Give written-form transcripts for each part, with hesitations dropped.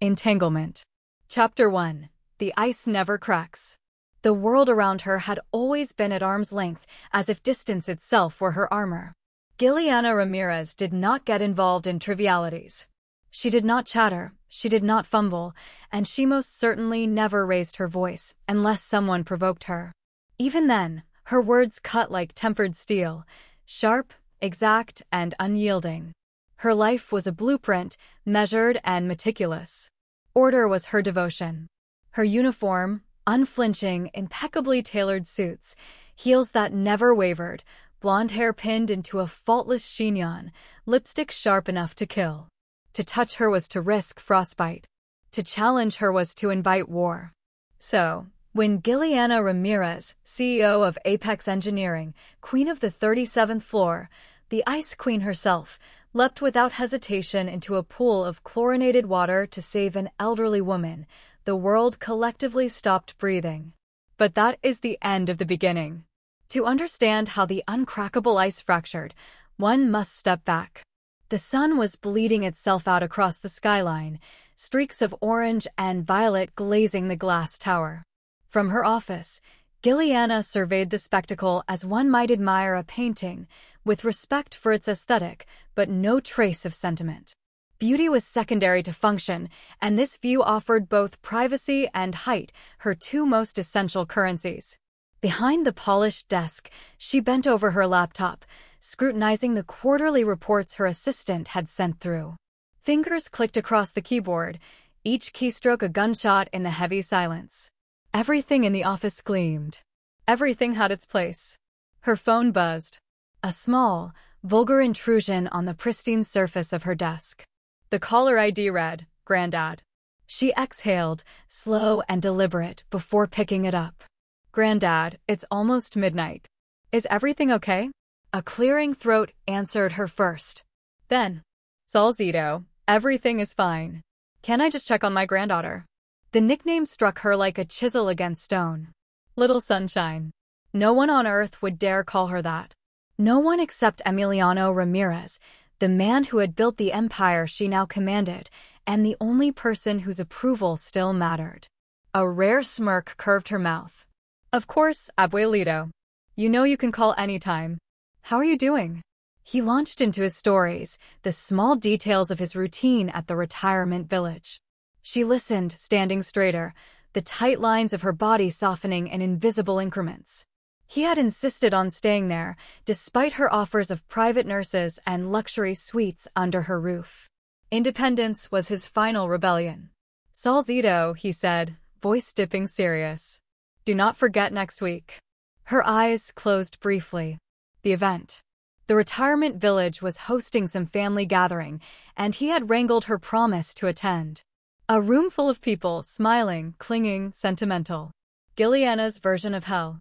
Entanglement. Chapter 1. The ice never cracks. The world around her had always been at arm's length, as if distance itself were her armor. Giuliana Ramirez did not get involved in trivialities. She did not chatter, she did not fumble, and she most certainly never raised her voice, unless someone provoked her. Even then, her words cut like tempered steel, sharp, exact, and unyielding. Her life was a blueprint, measured and meticulous. Order was her devotion. Her uniform, unflinching, impeccably tailored suits, heels that never wavered, blonde hair pinned into a faultless chignon, lipstick sharp enough to kill. To touch her was to risk frostbite. To challenge her was to invite war. So, when Giuliana Ramirez, CEO of Apex Engineering, queen of the 37th floor, the Ice Queen herself, leapt without hesitation into a pool of chlorinated water to save an elderly woman, the world collectively stopped breathing. But that is the end of the beginning. To understand how the uncrackable ice fractured, one must step back. The sun was bleeding itself out across the skyline, streaks of orange and violet glazing the glass tower. From her office, Giuliana surveyed the spectacle as one might admire a painting, with respect for its aesthetic, but no trace of sentiment. Beauty was secondary to function, and this view offered both privacy and height, her two most essential currencies. Behind the polished desk, she bent over her laptop, scrutinizing the quarterly reports her assistant had sent through. Fingers clicked across the keyboard, each keystroke a gunshot in the heavy silence. Everything in the office gleamed. Everything had its place. Her phone buzzed. A small, vulgar intrusion on the pristine surface of her desk. The caller ID read, "Grandad." She exhaled, slow and deliberate, before picking it up. "Grandad, it's almost midnight. Is everything okay?" A clearing throat answered her first. Then, "Salzito, everything is fine. Can I just check on my granddaughter?" The nickname struck her like a chisel against stone. Little Sunshine. No one on earth would dare call her that. No one except Emiliano Ramirez, the man who had built the empire she now commanded, and the only person whose approval still mattered. A rare smirk curved her mouth. "Of course, Abuelito. You know you can call anytime. How are you doing?" He launched into his stories, the small details of his routine at the retirement village. She listened, standing straighter, the tight lines of her body softening in invisible increments. He had insisted on staying there, despite her offers of private nurses and luxury suites under her roof. Independence was his final rebellion. "Salzito," he said, voice dipping serious. "Do not forget next week." Her eyes closed briefly. The event. The retirement village was hosting some family gathering, and he had wrangled her promise to attend. A room full of people, smiling, clinging, sentimental. Giuliana's version of hell.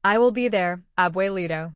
"I will be there, Abuelito."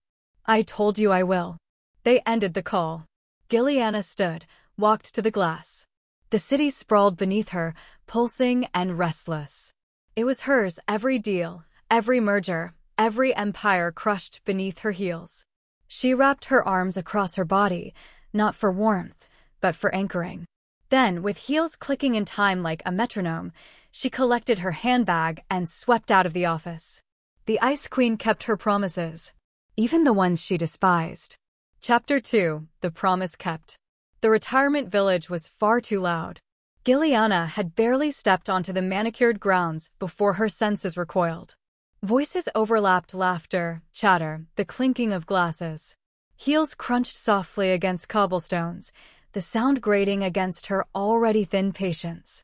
"I told you I will." They ended the call. Giuliana stood, walked to the glass. The city sprawled beneath her, pulsing and restless. It was hers, every deal, every merger, every empire crushed beneath her heels. She wrapped her arms across her body, not for warmth, but for anchoring. Then, with heels clicking in time like a metronome, she collected her handbag and swept out of the office. The Ice Queen kept her promises, even the ones she despised. Chapter 2. The Promise Kept. The retirement village was far too loud. Giuliana had barely stepped onto the manicured grounds before her senses recoiled. Voices overlapped, laughter, chatter, the clinking of glasses. Heels crunched softly against cobblestones, the sound grating against her already thin patience.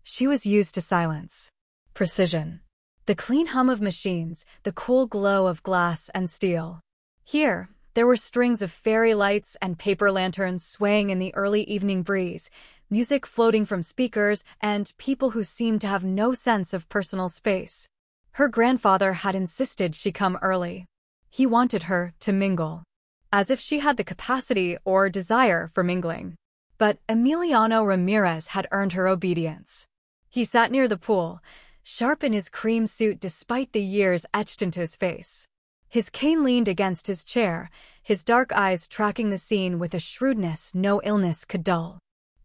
She was used to silence. Precision. The clean hum of machines, the cool glow of glass and steel. Here, there were strings of fairy lights and paper lanterns swaying in the early evening breeze, music floating from speakers, and people who seemed to have no sense of personal space. Her grandfather had insisted she come early. He wanted her to mingle. As if she had the capacity or desire for mingling. But Emiliano Ramirez had earned her obedience. He sat near the pool, sharp in his cream suit despite the years etched into his face. His cane leaned against his chair, his dark eyes tracking the scene with a shrewdness no illness could dull.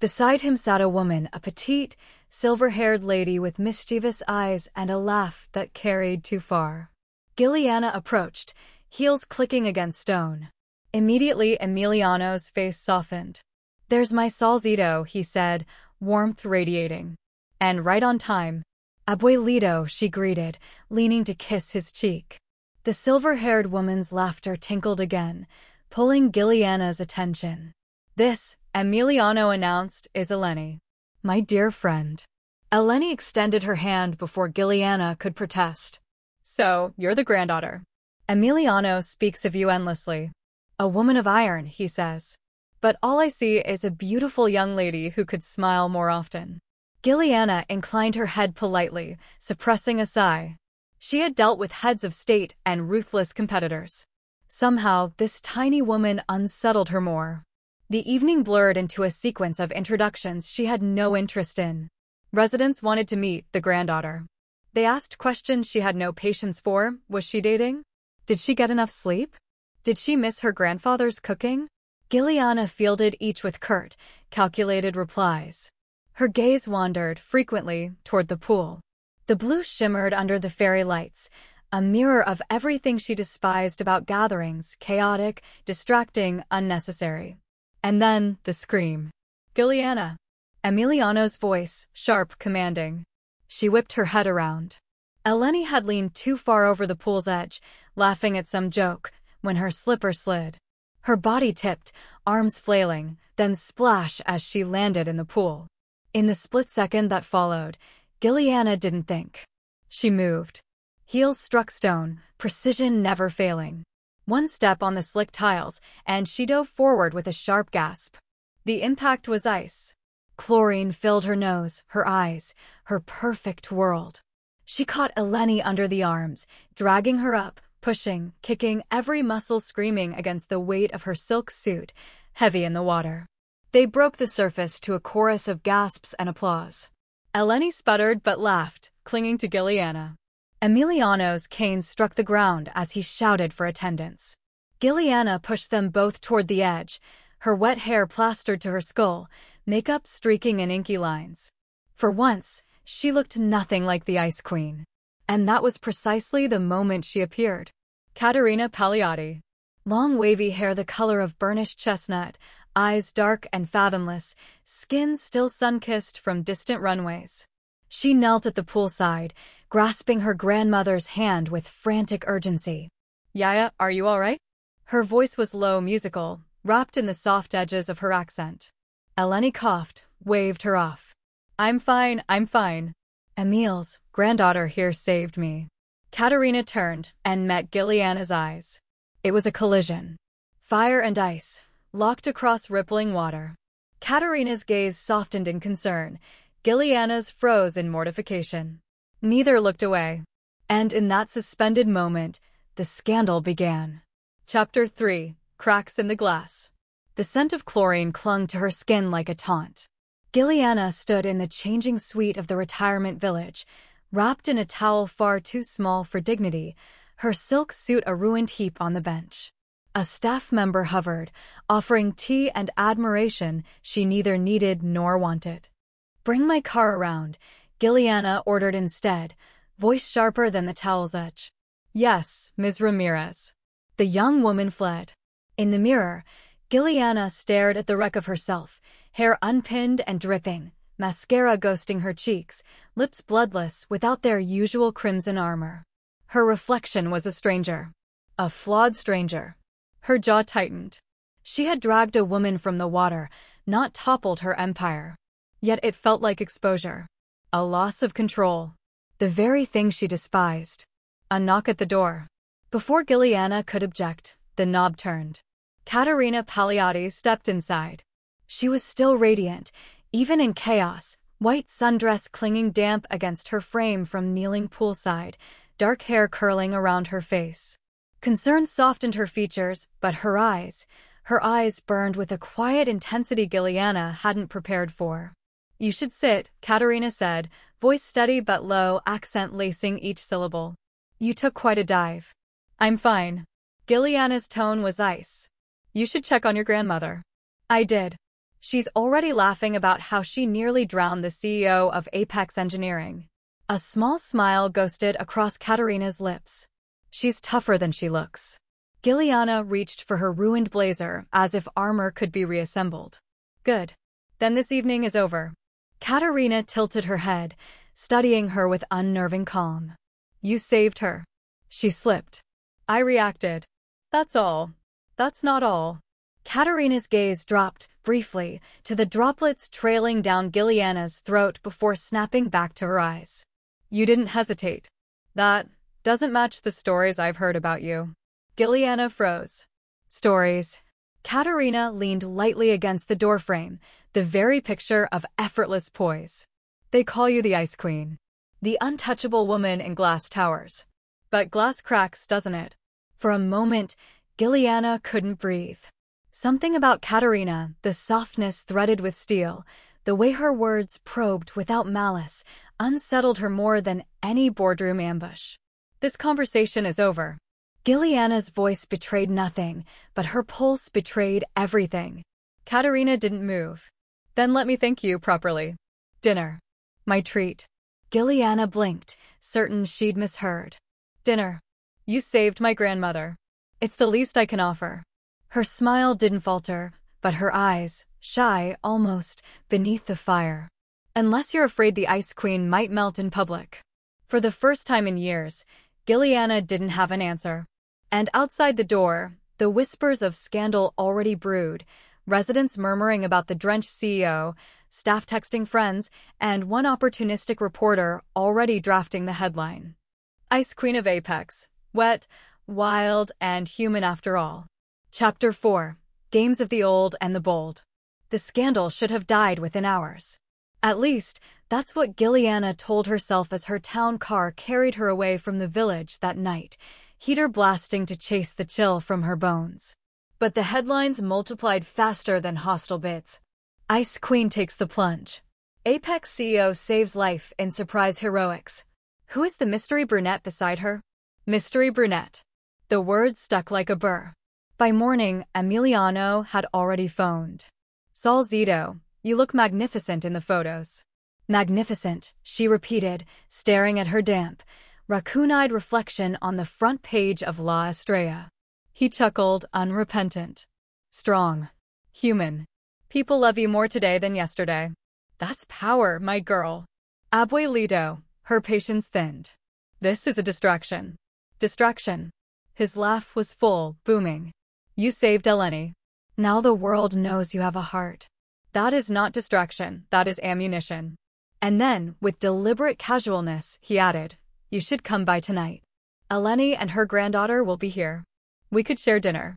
Beside him sat a woman, a petite, silver-haired lady with mischievous eyes and a laugh that carried too far. Gilliana approached, heels clicking against stone. Immediately, Emiliano's face softened. "There's my Salzito," he said, warmth radiating. "And right on time." "Abuelito," she greeted, leaning to kiss his cheek. The silver-haired woman's laughter tinkled again, pulling Gilliana's attention. "This," Emiliano announced, "is Eleni. My dear friend." Eleni extended her hand before Gilliana could protest. "So, you're the granddaughter. Emiliano speaks of you endlessly. A woman of iron, he says. But all I see is a beautiful young lady who could smile more often." Gilliana inclined her head politely, suppressing a sigh. She had dealt with heads of state and ruthless competitors. Somehow, this tiny woman unsettled her more. The evening blurred into a sequence of introductions she had no interest in. Residents wanted to meet the granddaughter. They asked questions she had no patience for. Was she dating? Did she get enough sleep? Did she miss her grandfather's cooking? Gilliana fielded each with curt, calculated replies. Her gaze wandered, frequently, toward the pool. The blue shimmered under the fairy lights, a mirror of everything she despised about gatherings, chaotic, distracting, unnecessary. And then, the scream. "Gilliana!" Emiliano's voice, sharp, commanding. She whipped her head around. Eleni had leaned too far over the pool's edge, laughing at some joke, when her slipper slid. Her body tipped, arms flailing, then splash as she landed in the pool. In the split second that followed, Gilliana didn't think. She moved. Heels struck stone, precision never failing. One step on the slick tiles, and she dove forward with a sharp gasp. The impact was ice. Chlorine filled her nose, her eyes, her perfect world. She caught Eleni under the arms, dragging her up, pushing, kicking, every muscle screaming against the weight of her silk suit, heavy in the water. They broke the surface to a chorus of gasps and applause. Eleni sputtered but laughed, clinging to Gilliana. Emiliano's cane struck the ground as he shouted for attendance. Gilliana pushed them both toward the edge, her wet hair plastered to her skull, makeup streaking in inky lines. For once, she looked nothing like the Ice Queen. And that was precisely the moment she appeared. Caterina Pagliatti. Long wavy hair the color of burnished chestnut, eyes dark and fathomless, skin still sun-kissed from distant runways. She knelt at the poolside, grasping her grandmother's hand with frantic urgency. "Yaya, are you all right?" Her voice was low, musical, wrapped in the soft edges of her accent. Eleni coughed, waved her off. I'm fine. Emile's granddaughter here saved me." Caterina turned and met Gilliana's eyes. It was a collision. Fire and ice, locked across rippling water. Caterina's gaze softened in concern. Gilliana's froze in mortification. Neither looked away. And in that suspended moment, the scandal began. Chapter 3: Cracks in the Glass. The scent of chlorine clung to her skin like a taunt. Gilliana stood in the changing suite of the retirement village, wrapped in a towel far too small for dignity, her silk suit a ruined heap on the bench. A staff member hovered, offering tea and admiration she neither needed nor wanted. "Bring my car around," Gilliana ordered instead, voice sharper than the towel's edge. "Yes, Ms. Ramirez." The young woman fled. In the mirror, Gilliana stared at the wreck of herself, hair unpinned and dripping, mascara ghosting her cheeks, lips bloodless without their usual crimson armor. Her reflection was a stranger. A flawed stranger. Her jaw tightened. She had dragged a woman from the water, not toppled her empire. Yet it felt like exposure. A loss of control. The very thing she despised. A knock at the door. Before Gilliana could object, the knob turned. Caterina Pagliatti stepped inside. She was still radiant, even in chaos, white sundress clinging damp against her frame from kneeling poolside, dark hair curling around her face. Concern softened her features, but her eyes burned with a quiet intensity Gilliana hadn't prepared for. "You should sit," Caterina said, voice steady but low, accent lacing each syllable. "You took quite a dive." "I'm fine." Gilliana's tone was ice. "You should check on your grandmother." "I did." She's already laughing about how she nearly drowned the CEO of Apex Engineering. A small smile ghosted across Katerina's lips. She's tougher than she looks. Giliana reached for her ruined blazer as if armor could be reassembled. Good. Then this evening is over. Katerina tilted her head, studying her with unnerving calm. You saved her. She slipped. I reacted. That's all. That's not all. Katerina's gaze dropped, briefly, to the droplets trailing down Giliana's throat before snapping back to her eyes. You didn't hesitate. That doesn't match the stories I've heard about you. Giliana froze. Stories. Katerina leaned lightly against the doorframe, the very picture of effortless poise. They call you the Ice Queen. The untouchable woman in glass towers. But glass cracks, doesn't it? For a moment, Giliana couldn't breathe. Something about Katerina, the softness threaded with steel, the way her words probed without malice, unsettled her more than any boardroom ambush. This conversation is over. Giliana's voice betrayed nothing, but her pulse betrayed everything. Katerina didn't move. Then let me thank you properly. Dinner. My treat. Giliana blinked, certain she'd misheard. Dinner. You saved my grandmother. It's the least I can offer. Her smile didn't falter, but her eyes, shy, almost, beneath the fire. Unless you're afraid the Ice Queen might melt in public. For the first time in years, Giliana didn't have an answer. And outside the door, the whispers of scandal already brewed, residents murmuring about the drenched CEO, staff texting friends, and one opportunistic reporter already drafting the headline. Ice Queen of Apex. Wet, wild, and human after all. Chapter 4. Games of the Old and the Bold. The scandal should have died within hours. At least, that's what Giliana told herself as her town car carried her away from the village that night, heater blasting to chase the chill from her bones. But the headlines multiplied faster than hostile bits. Ice Queen takes the plunge. Apex CEO saves life in surprise heroics. Who is the mystery brunette beside her? Mystery brunette. The word stuck like a burr. By morning, Emiliano had already phoned. Sol Zito, you look magnificent in the photos. Magnificent, she repeated, staring at her damp, raccoon-eyed reflection on the front page of La Estrella. He chuckled, unrepentant. Strong. Human. People love you more today than yesterday. That's power, my girl. Abuelito, her patience thinned. This is a distraction. Distraction. His laugh was full, booming. You saved Eleni. Now the world knows you have a heart. That is not distraction, that is ammunition. And then, with deliberate casualness, he added, you should come by tonight. Eleni and her granddaughter will be here. We could share dinner.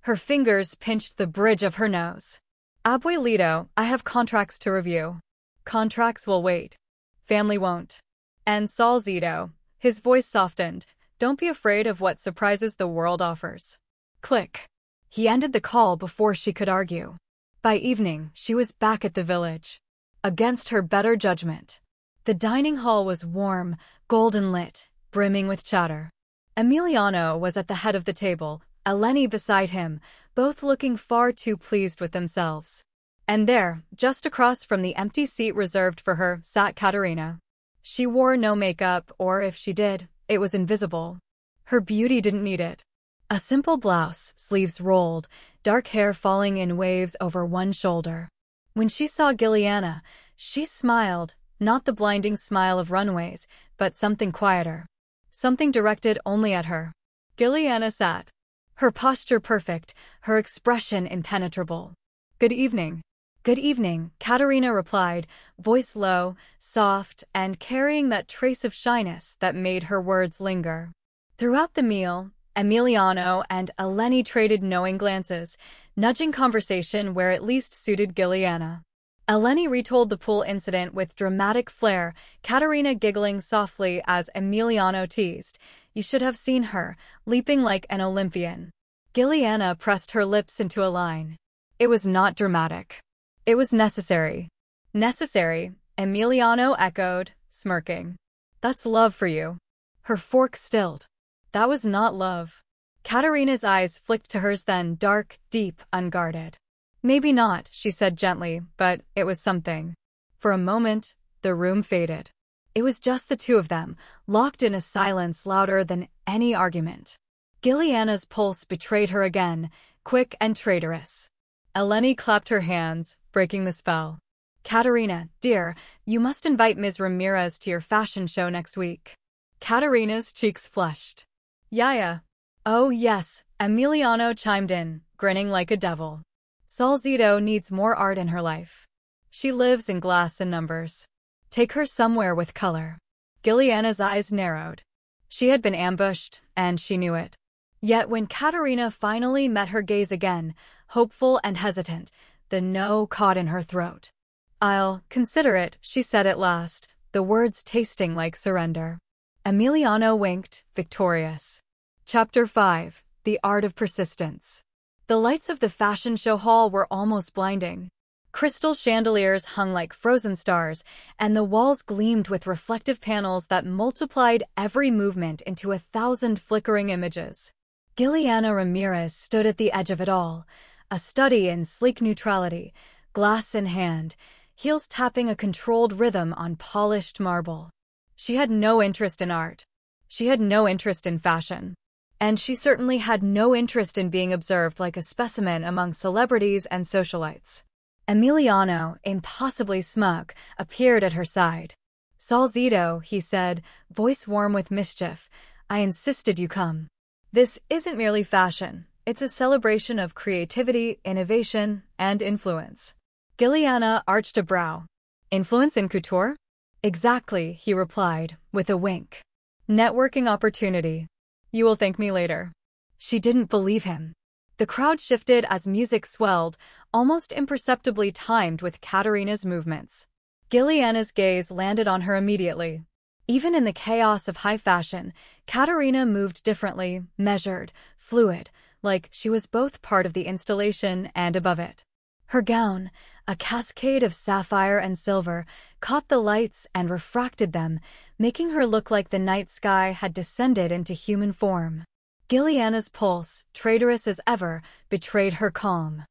Her fingers pinched the bridge of her nose. Abuelito, I have contracts to review. Contracts will wait. Family won't. And Sol Zito, his voice softened, don't be afraid of what surprises the world offers. Click. He ended the call before she could argue. By evening, she was back at the village. Against her better judgment. The dining hall was warm, golden lit, brimming with chatter. Emiliano was at the head of the table, Eleni beside him, both looking far too pleased with themselves. And there, just across from the empty seat reserved for her, sat Katerina. She wore no makeup, or if she did, it was invisible. Her beauty didn't need it. A simple blouse, sleeves rolled, dark hair falling in waves over one shoulder. When she saw Giliana, she smiled, not the blinding smile of runways, but something quieter. Something directed only at her. Giliana sat. Her posture perfect, her expression impenetrable. Good evening. Good evening, Katerina replied, voice low, soft, and carrying that trace of shyness that made her words linger. Throughout the meal, Emiliano and Eleni traded knowing glances, nudging conversation where it least suited Giliana. Eleni retold the pool incident with dramatic flair, Katerina giggling softly as Emiliano teased. You should have seen her, leaping like an Olympian. Giliana pressed her lips into a line. It was not dramatic. It was necessary. Necessary, Emiliano echoed, smirking. That's love for you. Her fork stilled. That was not love. Katerina's eyes flicked to hers then, dark, deep, unguarded. Maybe not, she said gently, but it was something. For a moment, the room faded. It was just the two of them, locked in a silence louder than any argument. Gilliana's pulse betrayed her again, quick and traitorous. Eleni clapped her hands, breaking the spell. Katerina, dear, you must invite Ms. Ramirez to your fashion show next week. Katerina's cheeks flushed. Yaya. Oh yes, Emiliano chimed in, grinning like a devil. Salzito needs more art in her life. She lives in glass and numbers. Take her somewhere with color. Gilliana's eyes narrowed. She had been ambushed, and she knew it. Yet when Katerina finally met her gaze again, hopeful and hesitant, the no caught in her throat. I'll consider it, she said at last, the words tasting like surrender. Emiliano winked, victorious. Chapter 5. The Art of Persistence. The lights of the fashion show hall were almost blinding. Crystal chandeliers hung like frozen stars, and the walls gleamed with reflective panels that multiplied every movement into 1,000 flickering images. Gilliana Ramirez stood at the edge of it all, a study in sleek neutrality, glass in hand, heels tapping a controlled rhythm on polished marble. She had no interest in art. She had no interest in fashion. And she certainly had no interest in being observed like a specimen among celebrities and socialites. Emiliano, impossibly smug, appeared at her side. Salzito, he said, voice warm with mischief, I insisted you come. This isn't merely fashion. It's a celebration of creativity, innovation, and influence. Gilliana arched a brow. Influence in couture? Exactly, he replied, with a wink. Networking opportunity. You will thank me later. She didn't believe him. The crowd shifted as music swelled, almost imperceptibly timed with Katerina's movements. Gilliana's gaze landed on her immediately. Even in the chaos of high fashion, Katerina moved differently, measured, fluid, like she was both part of the installation and above it. Her gown, a cascade of sapphire and silver, caught the lights and refracted them, making her look like the night sky had descended into human form. Gilliana's pulse, traitorous as ever, betrayed her calm.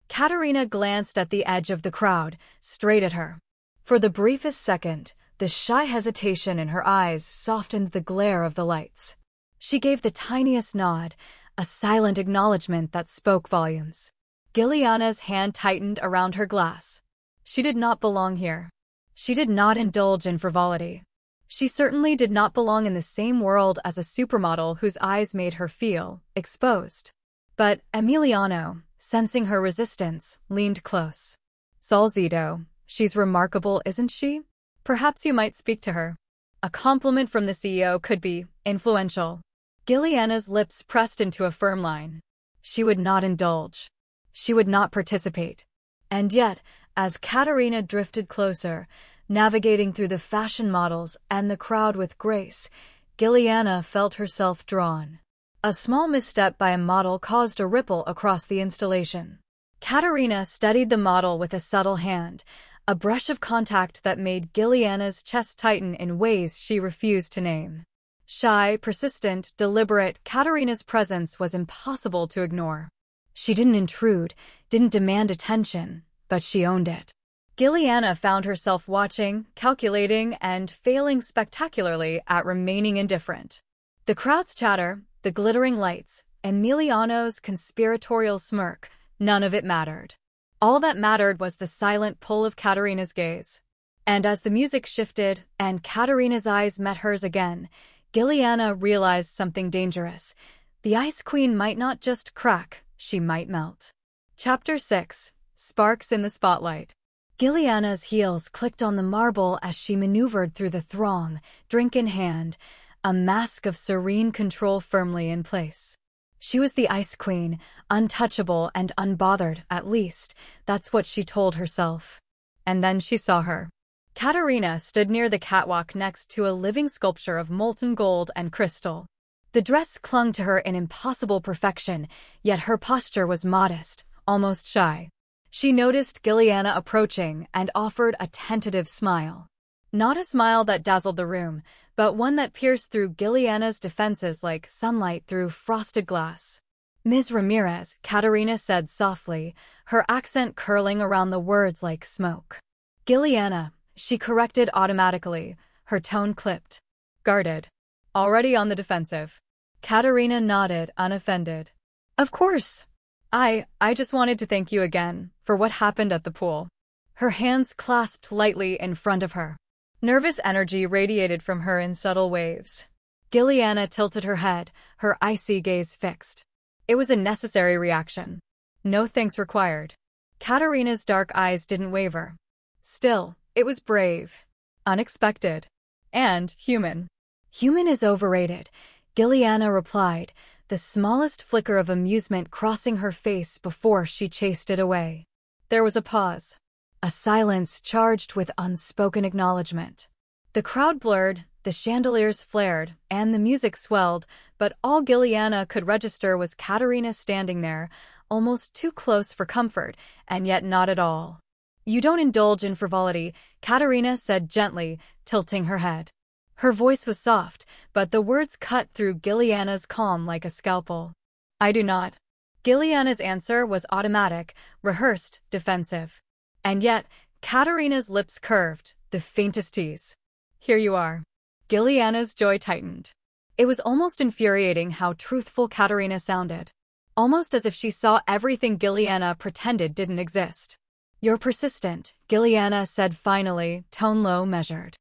Katerina glanced at the edge of the crowd, straight at her. For the briefest second, the shy hesitation in her eyes softened the glare of the lights. She gave the tiniest nod, a silent acknowledgement that spoke volumes. Gilliana's hand tightened around her glass. She did not belong here. She did not indulge in frivolity. She certainly did not belong in the same world as a supermodel whose eyes made her feel exposed. But Emiliano, sensing her resistance, leaned close. Salzito, she's remarkable, isn't she? Perhaps you might speak to her. A compliment from the CEO could be influential. Gilliana's lips pressed into a firm line. She would not indulge. She would not participate. And yet, as Katerina drifted closer, navigating through the fashion models and the crowd with grace, Gilliana felt herself drawn. A small misstep by a model caused a ripple across the installation. Katerina steadied the model with a subtle hand, a brush of contact that made Gilliana's chest tighten in ways she refused to name. Shy, persistent, deliberate, Katerina's presence was impossible to ignore. She didn't intrude, didn't demand attention, but she owned it. Gilliana found herself watching, calculating, and failing spectacularly at remaining indifferent. The crowd's chatter, the glittering lights, Emiliano's conspiratorial smirk, none of it mattered. All that mattered was the silent pull of Katerina's gaze. And as the music shifted and Katerina's eyes met hers again, Gilliana realized something dangerous. The Ice Queen might not just crack, she might melt. Chapter 6. Sparks in the Spotlight. Gilliana's heels clicked on the marble as she maneuvered through the throng, drink in hand, a mask of serene control firmly in place. She was the Ice Queen, untouchable and unbothered, at least, that's what she told herself. And then she saw her. Katerina stood near the catwalk next to a living sculpture of molten gold and crystal. The dress clung to her in impossible perfection, yet her posture was modest, almost shy. She noticed Gilliana approaching and offered a tentative smile. Not a smile that dazzled the room, but one that pierced through Gilliana's defenses like sunlight through frosted glass. Ms. Ramirez, Katerina said softly, her accent curling around the words like smoke. Giliana, she corrected automatically, her tone clipped. Guarded. Already on the defensive. Katerina nodded, unoffended. Of course. I just wanted to thank you again for what happened at the pool. Her hands clasped lightly in front of her. Nervous energy radiated from her in subtle waves. Giliana tilted her head, her icy gaze fixed. It was a necessary reaction. No thanks required. Katerina's dark eyes didn't waver. Still, it was brave, unexpected, and human. Human is overrated, Giliana replied, the smallest flicker of amusement crossing her face before she chased it away. There was a pause. A silence charged with unspoken acknowledgement. The crowd blurred, the chandeliers flared, and the music swelled, but all Giliana could register was Katerina standing there, almost too close for comfort, and yet not at all. You don't indulge in frivolity, Katerina said gently, tilting her head. Her voice was soft, but the words cut through Giliana's calm like a scalpel. I do not. Giliana's answer was automatic, rehearsed, defensive. And yet, Katerina's lips curved, the faintest tease. Here you are. Giliana's joy tightened. It was almost infuriating how truthful Katerina sounded. Almost as if she saw everything Giliana pretended didn't exist. You're persistent, Giliana said finally, tone low, measured.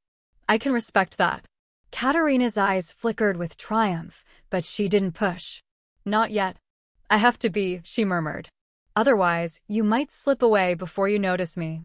I can respect that. Katerina's eyes flickered with triumph, but she didn't push. Not yet. I have to be, she murmured. Otherwise, you might slip away before you notice me.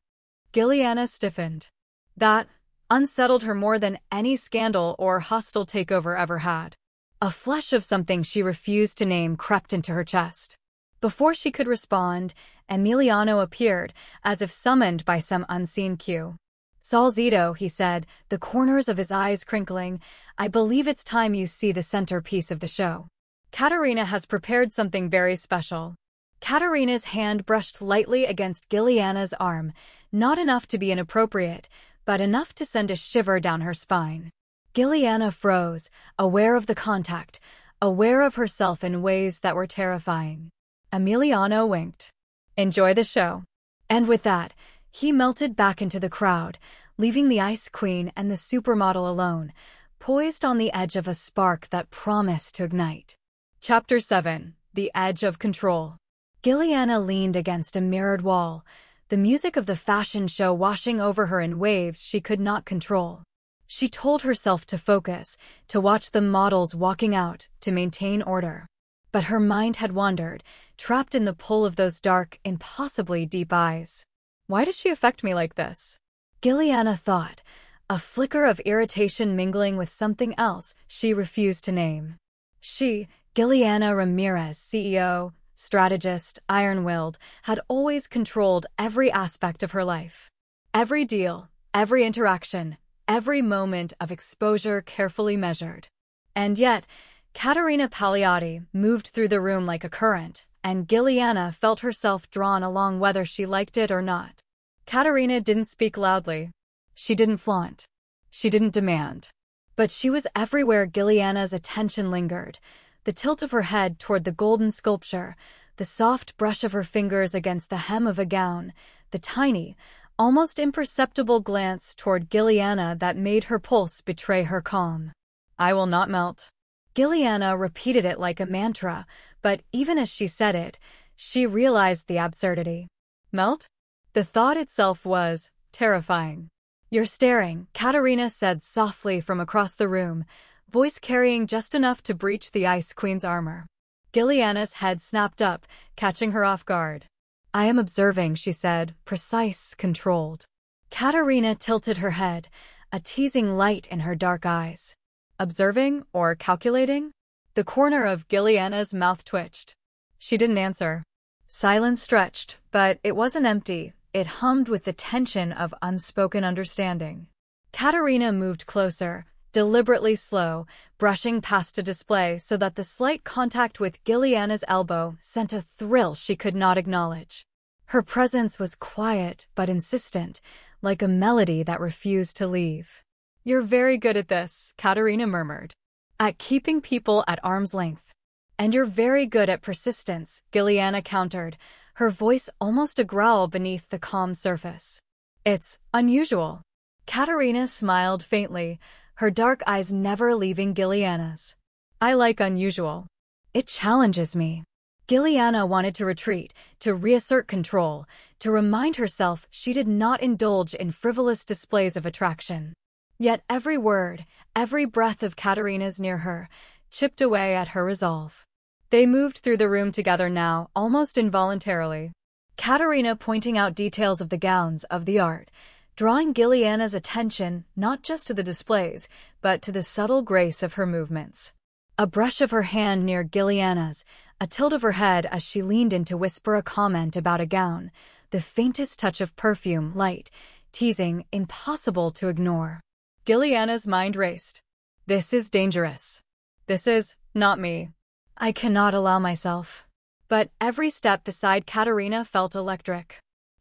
Giliana stiffened. That unsettled her more than any scandal or hostile takeover ever had. A flush of something she refused to name crept into her chest. Before she could respond, Emiliano appeared, as if summoned by some unseen cue. Salzito, he said, the corners of his eyes crinkling, I believe it's time you see the centerpiece of the show. Katerina has prepared something very special. Katerina's hand brushed lightly against Giliana's arm, not enough to be inappropriate, but enough to send a shiver down her spine. Giliana froze, aware of the contact, aware of herself in ways that were terrifying. Emiliano winked. Enjoy the show. And with that, he melted back into the crowd, leaving the Ice Queen and the supermodel alone, poised on the edge of a spark that promised to ignite. Chapter 7. The Edge of Control. Giliana leaned against a mirrored wall, the music of the fashion show washing over her in waves she could not control. She told herself to focus, to watch the models walking out, to maintain order. But her mind had wandered, trapped in the pull of those dark, impossibly deep eyes. Why does she affect me like this? Giliana thought, a flicker of irritation mingling with something else she refused to name. She, Giliana Ramirez, CEO, strategist, iron-willed, had always controlled every aspect of her life. Every deal, every interaction, every moment of exposure carefully measured. And yet, Katerina Pagliatti moved through the room like a current, and Giliana felt herself drawn along whether she liked it or not. Katerina didn't speak loudly. She didn't flaunt. She didn't demand. But she was everywhere Giliana's attention lingered, the tilt of her head toward the golden sculpture, the soft brush of her fingers against the hem of a gown, the tiny, almost imperceptible glance toward Giliana that made her pulse betray her calm. I will not melt. Giliana repeated it like a mantra, but even as she said it, she realized the absurdity. Melt? The thought itself was terrifying. You're staring, Katerina said softly from across the room, voice carrying just enough to breach the Ice Queen's armor. Giliana's head snapped up, catching her off guard. I am observing, she said, precise, controlled. Katerina tilted her head, a teasing light in her dark eyes. Observing or calculating? The corner of Giliana's mouth twitched. She didn't answer. Silence stretched, but it wasn't empty. It hummed with the tension of unspoken understanding. Katerina moved closer, deliberately slow, brushing past a display so that the slight contact with Giliana's elbow sent a thrill she could not acknowledge. Her presence was quiet but insistent, like a melody that refused to leave. You're very good at this, Katerina murmured. At keeping people at arm's length. And you're very good at persistence, Gilliana countered, her voice almost a growl beneath the calm surface. It's unusual. Katerina smiled faintly, her dark eyes never leaving Gilliana's. I like unusual. It challenges me. Gilliana wanted to retreat, to reassert control, to remind herself she did not indulge in frivolous displays of attraction. Yet every word, every breath of Katerina's near her, chipped away at her resolve. They moved through the room together now, almost involuntarily. Katerina pointing out details of the gowns, of the art, drawing Gilliana's attention not just to the displays, but to the subtle grace of her movements. A brush of her hand near Gilliana's, a tilt of her head as she leaned in to whisper a comment about a gown, the faintest touch of perfume, light, teasing, impossible to ignore. Gilliana's mind raced. This is dangerous. This is not me. I cannot allow myself. But every step beside Katerina felt electric.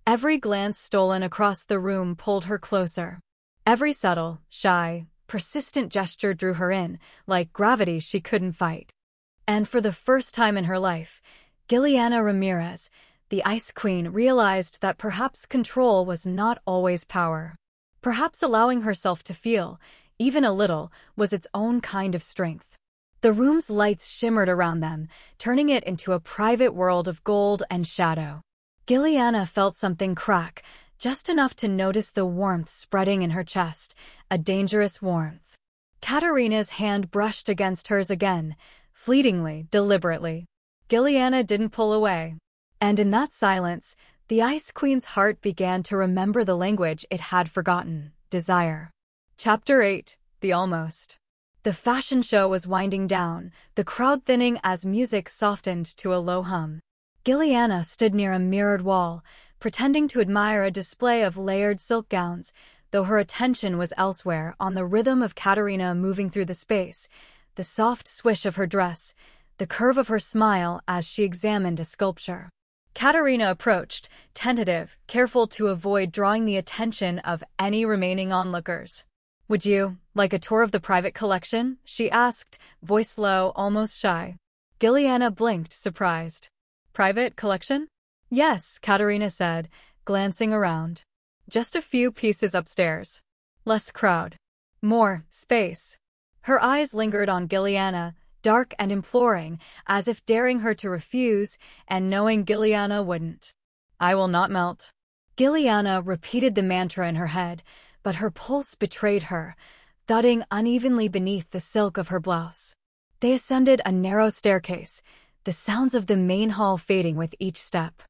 Every glance stolen across the room pulled her closer. Every subtle, shy, persistent gesture drew her in, like gravity she couldn't fight. And for the first time in her life, Gilliana Ramirez, the Ice Queen, realized that perhaps control was not always power. Perhaps allowing herself to feel, even a little, was its own kind of strength. The room's lights shimmered around them, turning it into a private world of gold and shadow. Gilliana felt something crack, just enough to notice the warmth spreading in her chest, a dangerous warmth. Katerina's hand brushed against hers again, fleetingly, deliberately. Gilliana didn't pull away. And in that silence, the Ice Queen's heart began to remember the language it had forgotten: desire. Chapter 8: The Almost. The fashion show was winding down, the crowd thinning as music softened to a low hum. Gilliana stood near a mirrored wall, pretending to admire a display of layered silk gowns, though her attention was elsewhere, on the rhythm of Katerina moving through the space, the soft swish of her dress, the curve of her smile as she examined a sculpture. Katerina approached, tentative, careful to avoid drawing the attention of any remaining onlookers. Would you like a tour of the private collection? She asked, voice low, almost shy. Gilliana blinked, surprised. Private collection? Yes, Katerina said, glancing around. Just a few pieces upstairs. Less crowd. More space. Her eyes lingered on Gilliana, dark and imploring, as if daring her to refuse, and knowing Gilliana wouldn't. I will not melt. Gilliana repeated the mantra in her head, but her pulse betrayed her, thudding unevenly beneath the silk of her blouse. They ascended a narrow staircase, the sounds of the main hall fading with each step.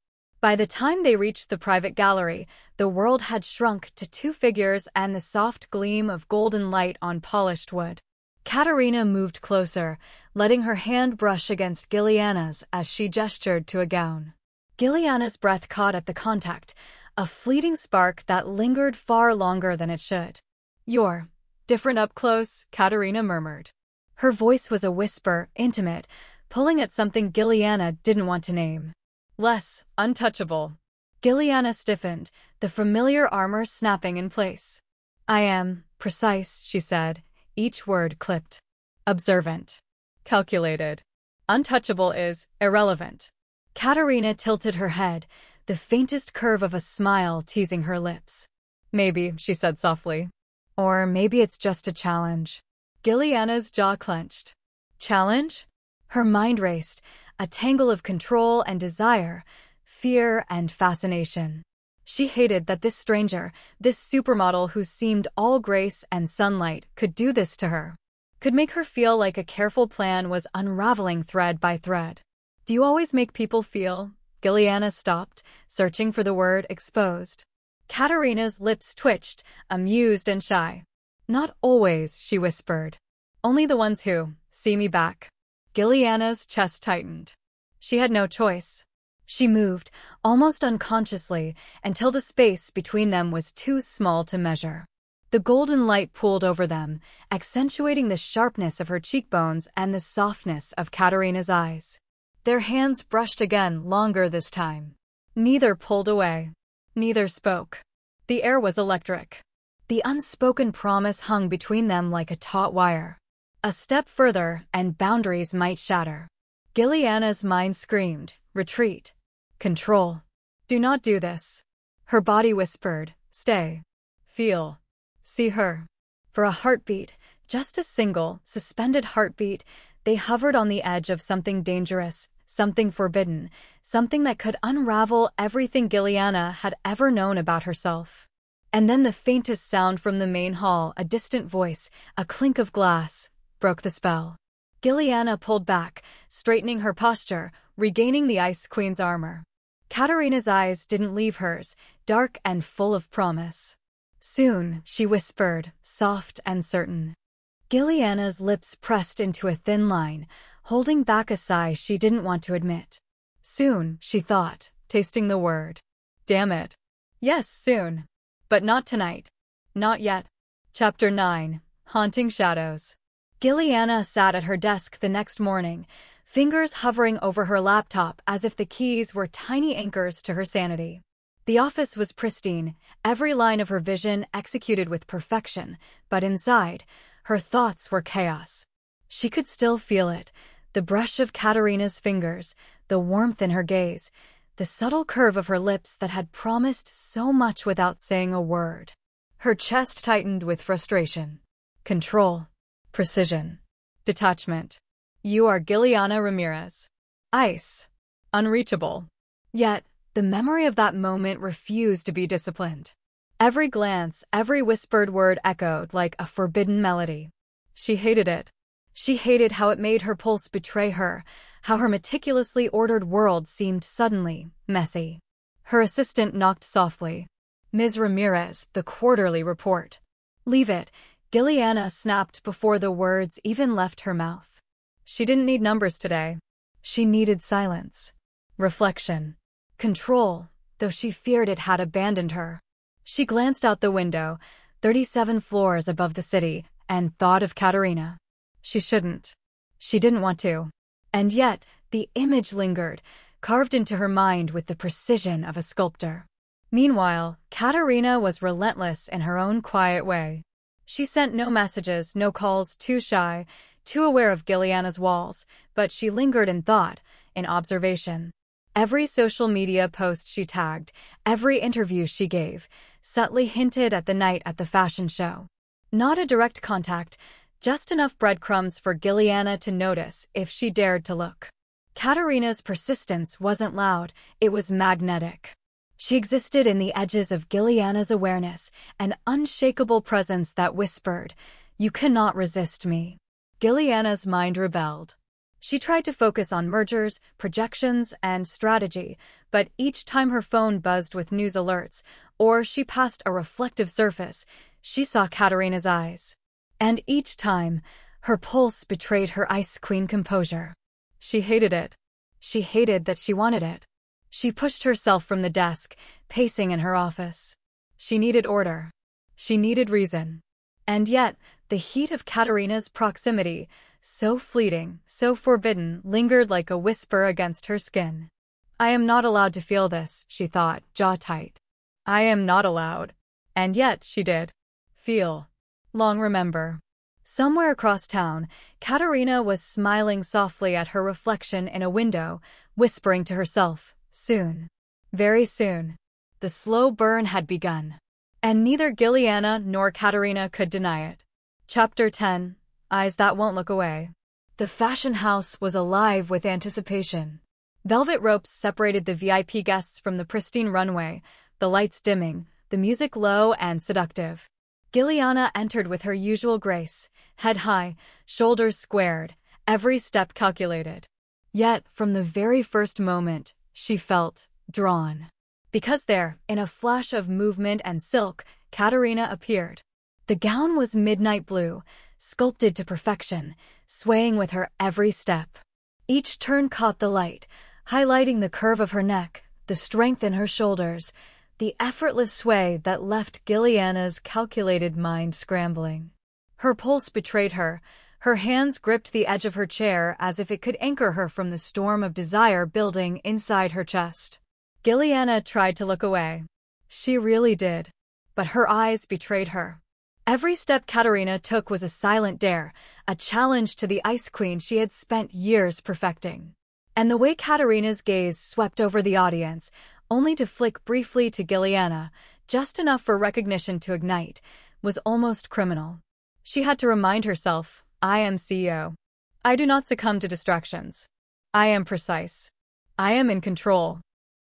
By the time they reached the private gallery, the world had shrunk to two figures and the soft gleam of golden light on polished wood. Katerina moved closer, letting her hand brush against Gilliana's as she gestured to a gown. Gilliana's breath caught at the contact, a fleeting spark that lingered far longer than it should. You're different up close, Katerina murmured. Her voice was a whisper, intimate, pulling at something Gilliana didn't want to name. Less untouchable. Gilliana stiffened, the familiar armor snapping in place. I am precise, she said, each word clipped. Observant. Calculated. Untouchable is irrelevant. Katerina tilted her head, the faintest curve of a smile teasing her lips. Maybe, she said softly. Or maybe it's just a challenge. Gilliana's jaw clenched. Challenge? Her mind raced, a tangle of control and desire, fear and fascination. She hated that this stranger, this supermodel who seemed all grace and sunlight, could do this to her. Could make her feel like a careful plan was unraveling thread by thread. Do you always make people feel? Gilliana stopped, searching for the word exposed. Katerina's lips twitched, amused and shy. Not always, she whispered. Only the ones who see me back. Gilliana's chest tightened. She had no choice. She moved, almost unconsciously, until the space between them was too small to measure. The golden light pooled over them, accentuating the sharpness of her cheekbones and the softness of Katerina's eyes. Their hands brushed again, longer this time. Neither pulled away. Neither spoke. The air was electric. The unspoken promise hung between them like a taut wire. A step further, and boundaries might shatter. Gilliana's mind screamed, retreat. Control. Do not do this. Her body whispered, stay. Feel. See her. For a heartbeat, just a single, suspended heartbeat, they hovered on the edge of something dangerous, something forbidden, something that could unravel everything Gilliana had ever known about herself. And then the faintest sound from the main hall, a distant voice, a clink of glass, broke the spell. Gilliana pulled back, straightening her posture, regaining the Ice Queen's armor. Katarina's eyes didn't leave hers, dark and full of promise. Soon, she whispered, soft and certain. Gilliana's lips pressed into a thin line, holding back a sigh she didn't want to admit. Soon, she thought, tasting the word. Damn it. Yes, soon. But not tonight. Not yet. Chapter 9. Haunting Shadows. Gilliana sat at her desk the next morning, fingers hovering over her laptop as if the keys were tiny anchors to her sanity. The office was pristine, every line of her vision executed with perfection, but inside, her thoughts were chaos. She could still feel it, the brush of Katarina's fingers, the warmth in her gaze, the subtle curve of her lips that had promised so much without saying a word. Her chest tightened with frustration. Control. Precision. Detachment. You are Gilliana Ramirez. Ice. Unreachable. Yet, the memory of that moment refused to be disciplined. Every glance, every whispered word echoed like a forbidden melody. She hated it. She hated how it made her pulse betray her, how her meticulously ordered world seemed suddenly messy. Her assistant knocked softly. Ms. Ramirez, the quarterly report. Leave it, Gilliana snapped before the words even left her mouth. She didn't need numbers today. She needed silence. Reflection. Control, though she feared it had abandoned her. She glanced out the window, 37 floors above the city, and thought of Katarina. She shouldn't. She didn't want to. And yet, the image lingered, carved into her mind with the precision of a sculptor. Meanwhile, Katarina was relentless in her own quiet way. She sent no messages, no calls, too shy, too aware of Gilliana's walls, but she lingered in thought, in observation. Every social media post she tagged, every interview she gave, subtly hinted at the night at the fashion show. Not a direct contact, just enough breadcrumbs for Gilliana to notice if she dared to look. Katarina's persistence wasn't loud, it was magnetic. She existed in the edges of Gilliana's awareness, an unshakable presence that whispered, "You cannot resist me." Gilliana's mind rebelled. She tried to focus on mergers, projections, and strategy, but each time her phone buzzed with news alerts, or she passed a reflective surface, she saw Katarina's eyes. And each time, her pulse betrayed her Ice Queen composure. She hated it. She hated that she wanted it. She pushed herself from the desk, pacing in her office. She needed order. She needed reason. And yet, the heat of Katarina's proximity, so fleeting, so forbidden, lingered like a whisper against her skin. I am not allowed to feel this, she thought, jaw tight. I am not allowed. And yet, she did. Feel. Long remember. Somewhere across town, Katarina was smiling softly at her reflection in a window, whispering to herself, soon. Very soon. The slow burn had begun. And neither Gilliana nor Katarina could deny it. Chapter 10. Eyes That Won't Look Away. The fashion house was alive with anticipation. Velvet ropes separated the VIP guests from the pristine runway, the lights dimming, the music low and seductive. Gilliana entered with her usual grace, head high, shoulders squared, every step calculated. Yet, from the very first moment, she felt drawn. Because there, in a flash of movement and silk, Katarina appeared. The gown was midnight blue, sculpted to perfection, swaying with her every step. Each turn caught the light, highlighting the curve of her neck, the strength in her shoulders, the effortless sway that left Gilliana's calculated mind scrambling. Her pulse betrayed her. Her hands gripped the edge of her chair as if it could anchor her from the storm of desire building inside her chest. Gilliana tried to look away. She really did. But her eyes betrayed her. Every step Katarina took was a silent dare, a challenge to the Ice Queen she had spent years perfecting. And the way Katerina's gaze swept over the audience, only to flick briefly to Giliana, just enough for recognition to ignite, was almost criminal. She had to remind herself, I am CEO. I do not succumb to distractions. I am precise. I am in control.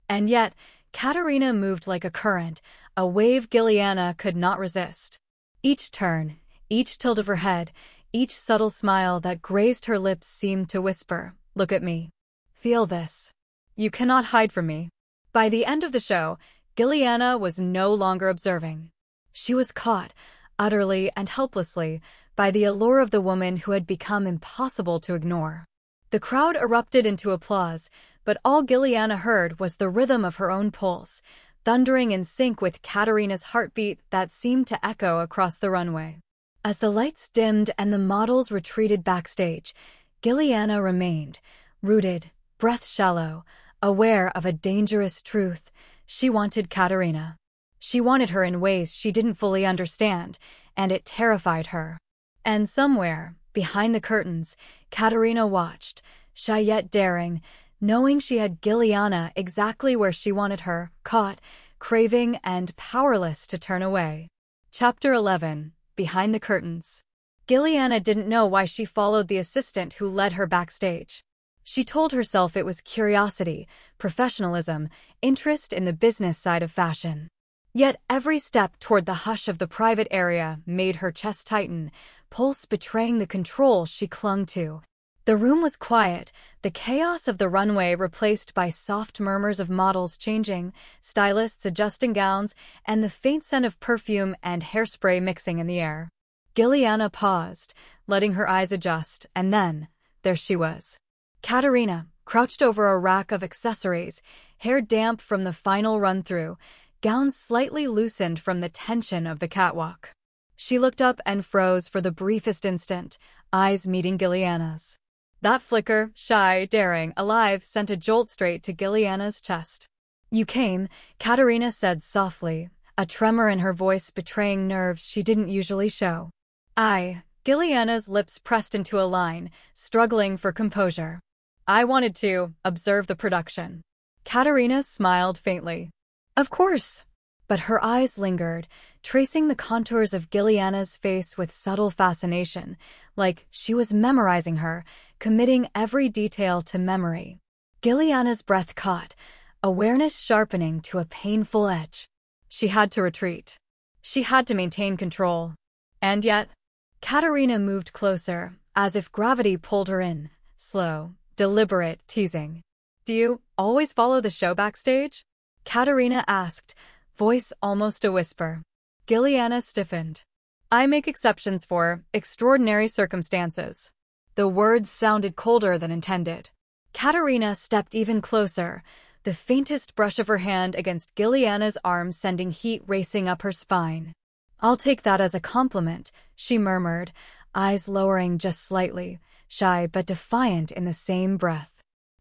And yet, Katerina moved like a current, a wave Giliana could not resist. Each turn, each tilt of her head, each subtle smile that grazed her lips seemed to whisper, look at me. Feel this. You cannot hide from me. By the end of the show, Giliana was no longer observing. She was caught, utterly and helplessly, by the allure of the woman who had become impossible to ignore. The crowd erupted into applause, but all Giliana heard was the rhythm of her own pulse, thundering in sync with Katerina's heartbeat that seemed to echo across the runway. As the lights dimmed and the models retreated backstage, Giliana remained, rooted, breath shallow, aware of a dangerous truth. She wanted Katerina. She wanted her in ways she didn't fully understand, and it terrified her. And somewhere, behind the curtains, Katerina watched, shy yet daring, knowing she had Giliana exactly where she wanted her, caught, craving, and powerless to turn away. Chapter 11. Behind the Curtains. Giliana didn't know why she followed the assistant who led her backstage. She told herself it was curiosity, professionalism, interest in the business side of fashion. Yet every step toward the hush of the private area made her chest tighten, pulse betraying the control she clung to. The room was quiet, the chaos of the runway replaced by soft murmurs of models changing, stylists adjusting gowns, and the faint scent of perfume and hairspray mixing in the air. Giliana paused, letting her eyes adjust, and then, there she was. Katerina, crouched over a rack of accessories, hair damp from the final run-through, gown slightly loosened from the tension of the catwalk. She looked up and froze for the briefest instant, eyes meeting Giliana's. That flicker, shy, daring, alive, sent a jolt straight to Giliana's chest. You came, Katerina said softly, a tremor in her voice betraying nerves she didn't usually show. Giliana's lips pressed into a line, struggling for composure. I wanted to observe the production. Katerina smiled faintly. Of course. But her eyes lingered, tracing the contours of Giliana's face with subtle fascination, like she was memorizing her, committing every detail to memory. Giliana's breath caught, awareness sharpening to a painful edge. She had to retreat. She had to maintain control. And yet, Katerina moved closer, as if gravity pulled her in, slow, deliberate, teasing. Do you always follow the show backstage? Katerina asked, voice almost a whisper. Giliana stiffened. I make exceptions for extraordinary circumstances. The words sounded colder than intended. Katerina stepped even closer, the faintest brush of her hand against Giliana's arm sending heat racing up her spine. I'll take that as a compliment, she murmured, eyes lowering just slightly, shy but defiant in the same breath.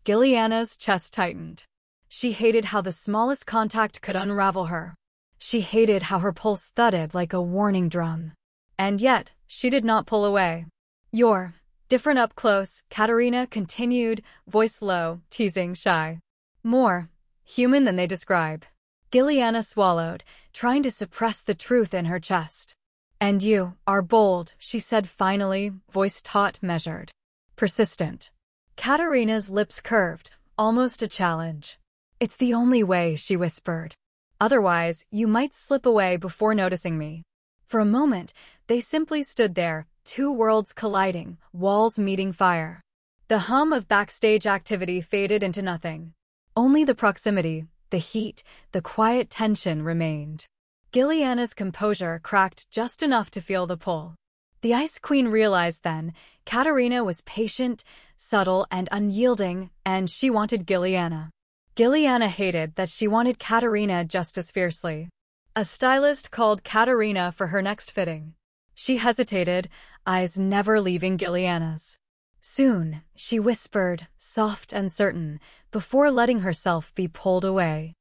Giliana's chest tightened. She hated how the smallest contact could unravel her. She hated how her pulse thudded like a warning drum. And yet, she did not pull away. You're different up close, Katerina continued, voice low, teasing, shy. More human than they describe. Giliana swallowed, trying to suppress the truth in her chest. And you are bold, she said finally, voice taut, measured. Persistent. Katerina's lips curved, almost a challenge. It's the only way, she whispered. Otherwise, you might slip away before noticing me. For a moment, they simply stood there, two worlds colliding, walls meeting fire. The hum of backstage activity faded into nothing. Only the proximity, the heat, the quiet tension remained. Giliana's composure cracked just enough to feel the pull. The Ice Queen realized then, Katerina was patient, subtle, and unyielding, and she wanted Giliana. Giliana hated that she wanted Katerina just as fiercely. A stylist called Katerina for her next fitting. She hesitated, eyes never leaving Giliana's. Soon, she whispered, soft and certain, before letting herself be pulled away.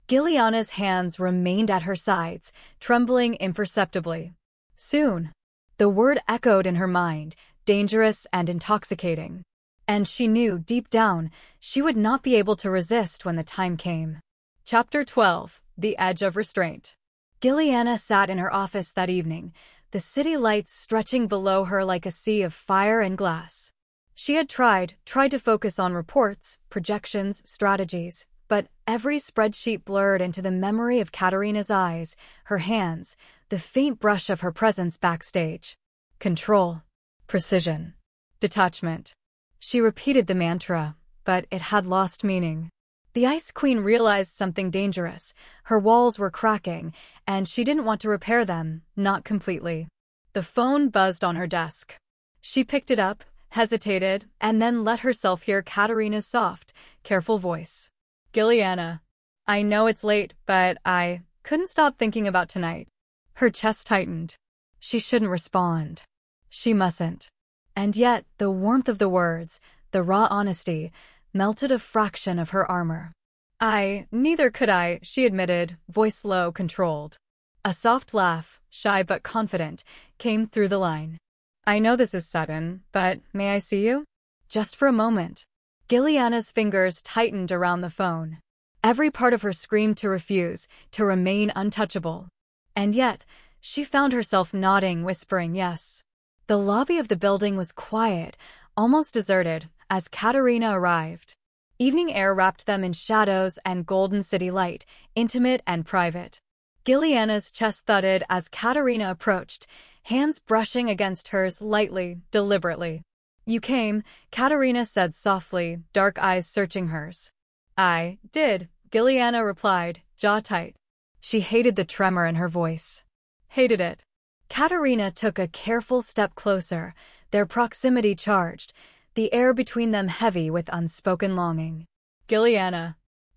Giliana's hands remained at her sides, trembling imperceptibly. Soon. The word echoed in her mind, dangerous and intoxicating. And she knew, deep down, she would not be able to resist when the time came. Chapter 12. The Edge of Restraint. Gilliana sat in her office that evening, the city lights stretching below her like a sea of fire and glass. She had tried to focus on reports, projections, strategies, but every spreadsheet blurred into the memory of Katerina's eyes, her hands, the faint brush of her presence backstage. Control. Precision. Detachment. She repeated the mantra, but it had lost meaning. The Ice Queen realized something dangerous. Her walls were cracking, and she didn't want to repair them, not completely. The phone buzzed on her desk. She picked it up, hesitated, and then let herself hear Katerina's soft, careful voice. Gilliana. I know it's late, but I couldn't stop thinking about tonight. Her chest tightened. She shouldn't respond. She mustn't. And yet, the warmth of the words, the raw honesty, melted a fraction of her armor. Neither could I, she admitted, voice low, controlled. A soft laugh, shy but confident, came through the line. I know this is sudden, but may I see you? Just for a moment. Gilliana's fingers tightened around the phone. Every part of her screamed to refuse, to remain untouchable. And yet, she found herself nodding, whispering yes. The lobby of the building was quiet, almost deserted, as Katerina arrived. Evening air wrapped them in shadows and golden city light, intimate and private. Gilliana's chest thudded as Katerina approached, hands brushing against hers lightly, deliberately. You came, Katerina said softly, dark eyes searching hers. I did, Gilliana replied, jaw tight. She hated the tremor in her voice. Hated it. Katerina took a careful step closer, their proximity charged, the air between them heavy with unspoken longing. Gilliana.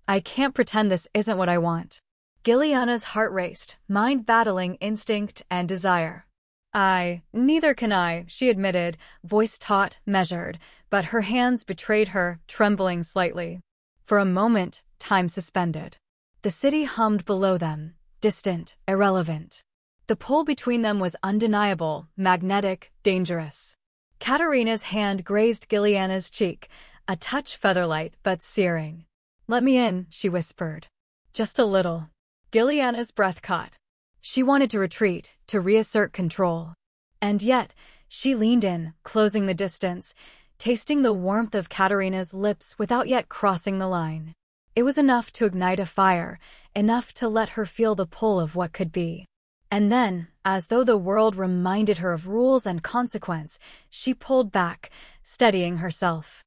I can't pretend this isn't what I want. Gilliana's heart raced, mind battling instinct and desire. Neither can I, she admitted, voice taut, measured, but her hands betrayed her, trembling slightly. For a moment, time suspended. The city hummed below them, distant, irrelevant. The pull between them was undeniable, magnetic, dangerous. Katerina's hand grazed Gilliana's cheek, a touch featherlight but searing. Let me in, she whispered. Just a little. Gilliana's breath caught. She wanted to retreat, to reassert control. And yet, she leaned in, closing the distance, tasting the warmth of Katerina's lips without yet crossing the line. It was enough to ignite a fire, enough to let her feel the pull of what could be. And then, as though the world reminded her of rules and consequence, she pulled back, steadying herself.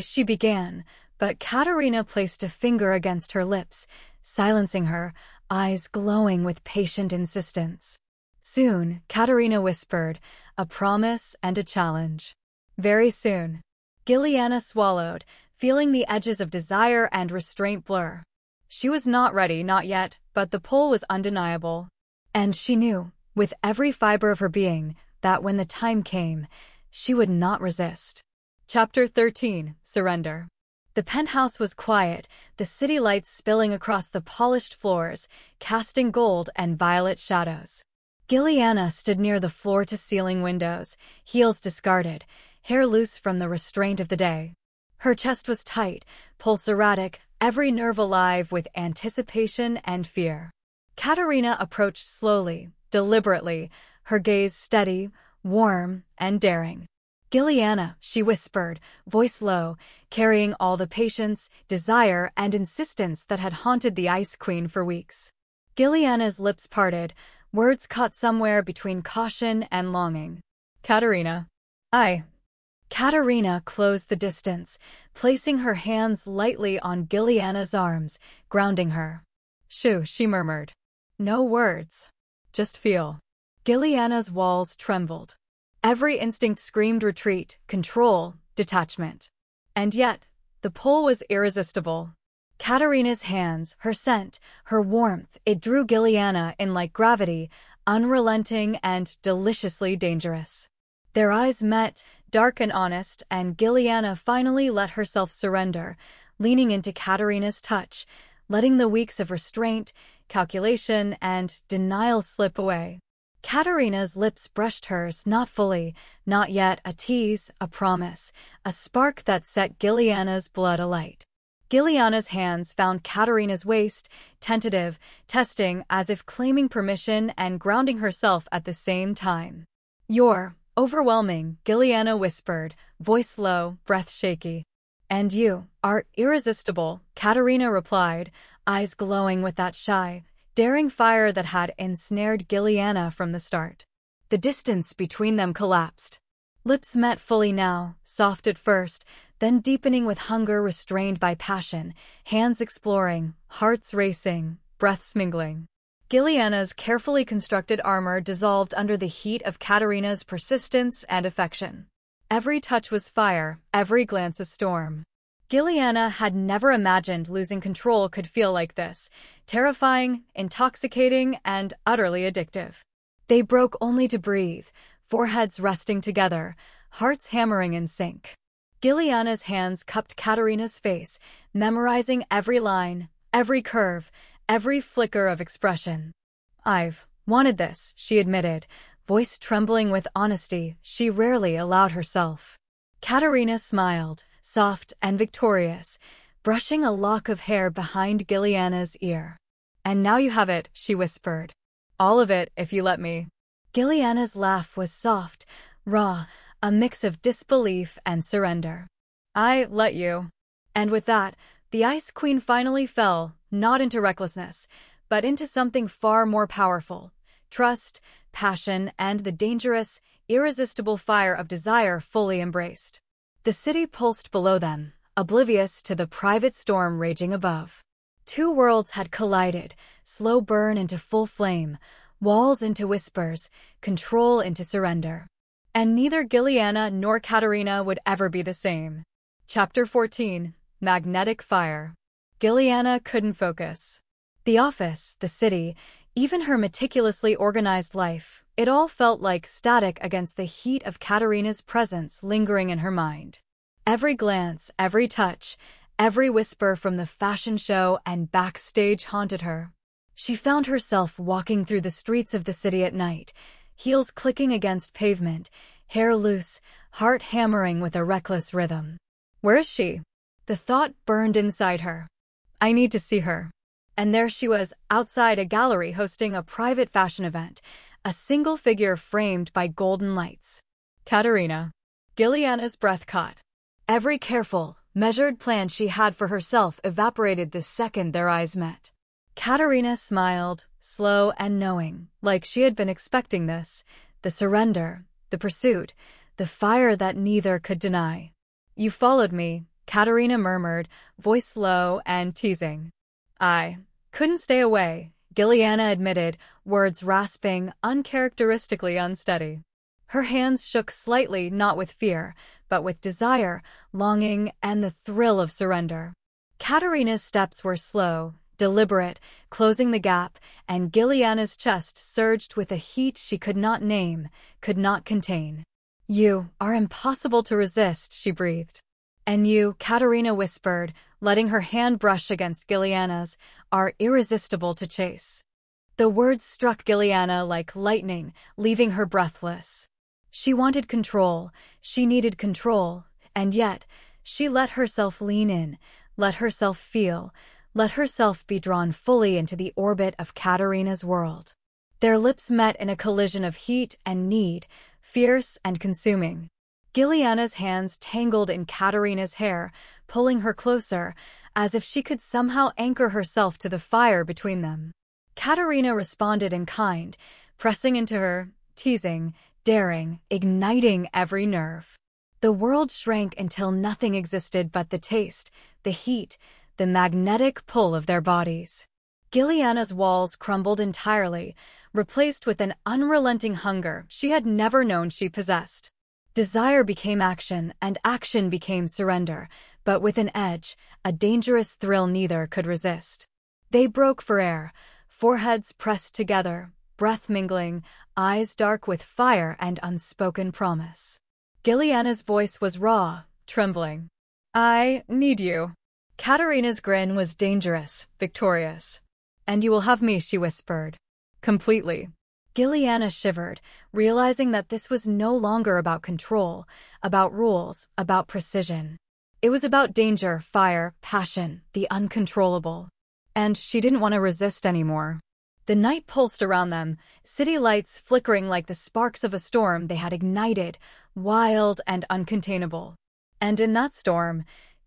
She began, but Katerina placed a finger against her lips, silencing her, eyes glowing with patient insistence. Soon, Katerina whispered, a promise and a challenge. Very soon. Gilliana swallowed, feeling the edges of desire and restraint blur. She was not ready, not yet, but the pull was undeniable. And she knew, with every fiber of her being, that when the time came, she would not resist. Chapter 13. Surrender. The penthouse was quiet, the city lights spilling across the polished floors, casting gold and violet shadows. Gilliana stood near the floor-to-ceiling windows, heels discarded, hair loose from the restraint of the day. Her chest was tight, pulse erratic, every nerve alive with anticipation and fear. Katerina approached slowly, deliberately, her gaze steady, warm, and daring. Gilliana, she whispered, voice low, carrying all the patience, desire, and insistence that had haunted the Ice Queen for weeks. Gilliana's lips parted, words caught somewhere between caution and longing. Katerina. Katerina closed the distance, placing her hands lightly on Gilliana's arms, grounding her. Shoo, she murmured. No words. Just feel. Gilliana's walls trembled. Every instinct screamed retreat, control, detachment. And yet, the pull was irresistible. Katerina's hands, her scent, her warmth, it drew Gilliana in like gravity, unrelenting and deliciously dangerous. Their eyes met, dark and honest, and Gilliana finally let herself surrender, leaning into Katerina's touch, letting the weeks of restraint, calculation, and denial slip away. Katerina's lips brushed hers, not fully, not yet, a tease, a promise, a spark that set Giliana's blood alight. Giliana's hands found Katerina's waist, tentative, testing, as if claiming permission and grounding herself at the same time. "You're overwhelming," Giliana whispered, voice low, breath shaky. "And you are irresistible," Katerina replied, eyes glowing with that shy, daring fire that had ensnared Giliana from the start. The distance between them collapsed. Lips met fully now, soft at first, then deepening with hunger restrained by passion, hands exploring, hearts racing, breaths mingling. Giliana's carefully constructed armor dissolved under the heat of Katerina's persistence and affection. Every touch was fire, every glance a storm. Giliana had never imagined losing control could feel like this, terrifying, intoxicating, and utterly addictive. They broke only to breathe, foreheads resting together, hearts hammering in sync. Giliana's hands cupped Katerina's face, memorizing every line, every curve, every flicker of expression. "I've wanted this," she admitted, voice trembling with honesty she rarely allowed herself. Katerina smiled, soft and victorious, brushing a lock of hair behind Giliana's ear. "And now you have it," she whispered. "All of it, if you let me." Giliana's laugh was soft, raw, a mix of disbelief and surrender. "I let you." And with that, the Ice Queen finally fell, not into recklessness, but into something far more powerful: trust, passion, and the dangerous, irresistible fire of desire fully embraced. The city pulsed below them, oblivious to the private storm raging above. Two worlds had collided, slow burn into full flame, walls into whispers, control into surrender. And neither Giliana nor Katerina would ever be the same. Chapter 14. Magnetic Fire. Giliana couldn't focus. The office, the city, even her meticulously organized life, it all felt like static against the heat of Katerina's presence lingering in her mind. Every glance, every touch, every whisper from the fashion show and backstage haunted her. She found herself walking through the streets of the city at night, heels clicking against pavement, hair loose, heart hammering with a reckless rhythm. Where is she? The thought burned inside her. I need to see her. And there she was, outside a gallery hosting a private fashion event, a single figure framed by golden lights. Katerina. Giliana's breath caught. Every careful, measured plan she had for herself evaporated the second their eyes met. Katerina smiled, slow and knowing, like she had been expecting this, the surrender, the pursuit, the fire that neither could deny. You followed me, Katerina murmured, voice low and teasing. I couldn't stay away, Giliana admitted, words rasping, uncharacteristically unsteady. Her hands shook slightly, not with fear, but with desire, longing, and the thrill of surrender. Katerina's steps were slow, deliberate, closing the gap, and Giliana's chest surged with a heat she could not name, could not contain. You are impossible to resist, she breathed. And you, Katerina whispered, letting her hand brush against Giliana's, are irresistible to chase. The words struck Giliana like lightning, leaving her breathless. She wanted control, she needed control, and yet, she let herself lean in, let herself feel, let herself be drawn fully into the orbit of Katerina's world. Their lips met in a collision of heat and need, fierce and consuming. Giliana's hands tangled in Katerina's hair, pulling her closer, as if she could somehow anchor herself to the fire between them. Katerina responded in kind, pressing into her, teasing, daring, igniting every nerve. The world shrank until nothing existed but the taste, the heat, the magnetic pull of their bodies. Giliana's walls crumbled entirely, replaced with an unrelenting hunger she had never known she possessed. Desire became action, and action became surrender, but with an edge, a dangerous thrill neither could resist. They broke for air, foreheads pressed together, breath mingling, eyes dark with fire and unspoken promise. Giliana's voice was raw, trembling. I need you. Katerina's grin was dangerous, victorious. And you will have me, she whispered. Completely. Gilliana shivered, realizing that this was no longer about control, about rules, about precision. It was about danger, fire, passion, the uncontrollable. And she didn't want to resist anymore. The night pulsed around them, city lights flickering like the sparks of a storm they had ignited, wild and uncontainable. And in that storm,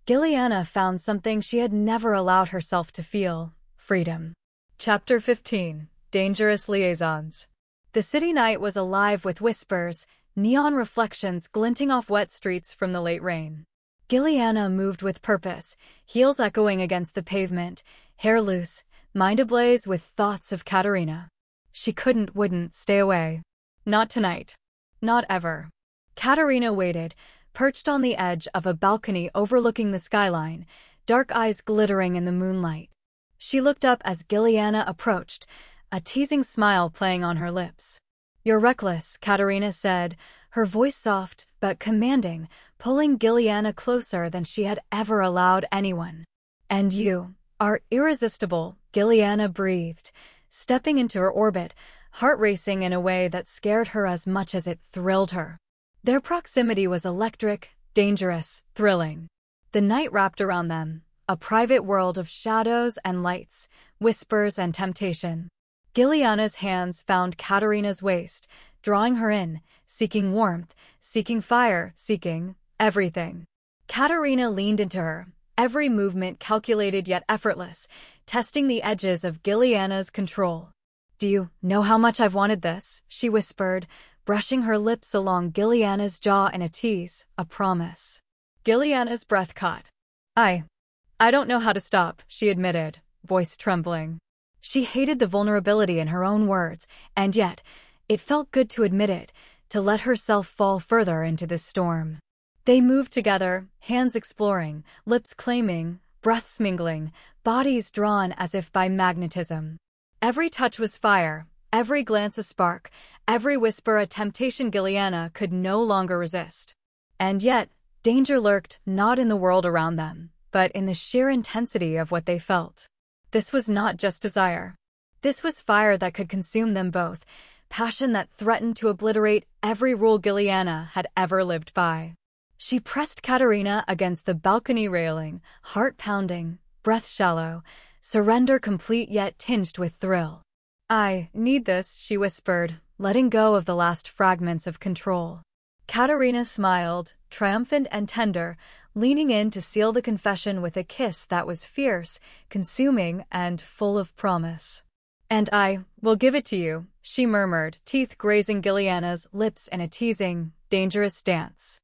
Gilliana found something she had never allowed herself to feel: freedom. Chapter 15. Dangerous Liaisons. The city night was alive with whispers, neon reflections glinting off wet streets from the late rain. Gilliana moved with purpose, heels echoing against the pavement, hair loose, mind ablaze with thoughts of Katerina. She wouldn't stay away. Not tonight. Not ever. Katerina waited, perched on the edge of a balcony overlooking the skyline, dark eyes glittering in the moonlight. She looked up as Gilliana approached, a teasing smile playing on her lips. "You're reckless," Katerina said, her voice soft but commanding, pulling Gilliana closer than she had ever allowed anyone. "And you are irresistible," Gilliana breathed, stepping into her orbit, heart racing in a way that scared her as much as it thrilled her. Their proximity was electric, dangerous, thrilling. The night wrapped around them, a private world of shadows and lights, whispers and temptation. Gilliana's hands found Katerina's waist, drawing her in, seeking warmth, seeking fire, seeking everything. Katerina leaned into her, every movement calculated yet effortless, testing the edges of Gilliana's control. "Do you know how much I've wanted this?" she whispered, brushing her lips along Gilliana's jaw in a tease, a promise. Gilliana's breath caught. I don't know how to stop," she admitted, voice trembling. She hated the vulnerability in her own words, and yet, it felt good to admit it, to let herself fall further into this storm. They moved together, hands exploring, lips claiming, breaths mingling, bodies drawn as if by magnetism. Every touch was fire, every glance a spark, every whisper a temptation Gilliana could no longer resist. And yet, danger lurked not in the world around them, but in the sheer intensity of what they felt. This was not just desire. This was fire that could consume them both, passion that threatened to obliterate every rule Gilliana had ever lived by. She pressed Katerina against the balcony railing, heart pounding, breath shallow, surrender complete yet tinged with thrill. "I need this," she whispered, letting go of the last fragments of control. Katerina smiled, triumphant and tender, leaning in to seal the confession with a kiss that was fierce, consuming, and full of promise. "And I will give it to you," she murmured, teeth grazing Gilliana's lips in a teasing, dangerous dance.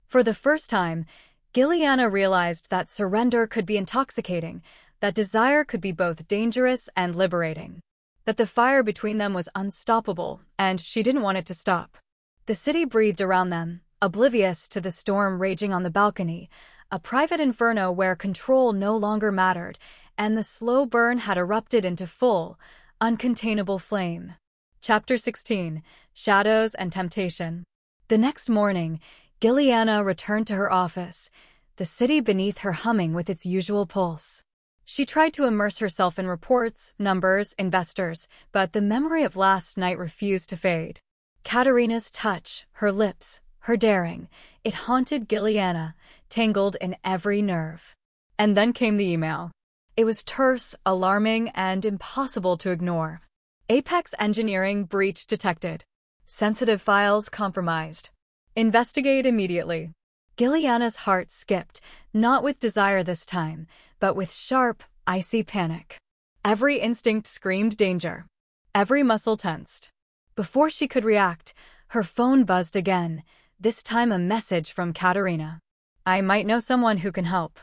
For the first time, Gilliana realized that surrender could be intoxicating, that desire could be both dangerous and liberating, that the fire between them was unstoppable, and she didn't want it to stop. The city breathed around them, oblivious to the storm raging on the balcony, a private inferno where control no longer mattered, and the slow burn had erupted into full, uncontainable flame. Chapter 16. Shadows and Temptation. The next morning, Gilliana returned to her office, the city beneath her humming with its usual pulse. She tried to immerse herself in reports, numbers, investors, but the memory of last night refused to fade. Katerina's touch, her lips, her daring, it haunted Gilliana, tangled in every nerve. And then came the email. It was terse, alarming, and impossible to ignore. Apex Engineering breach detected. Sensitive files compromised. Investigate immediately. Gilliana's heart skipped, not with desire this time, but with sharp, icy panic. Every instinct screamed danger. Every muscle tensed. Before she could react, her phone buzzed again, this time a message from Katerina. "I might know someone who can help.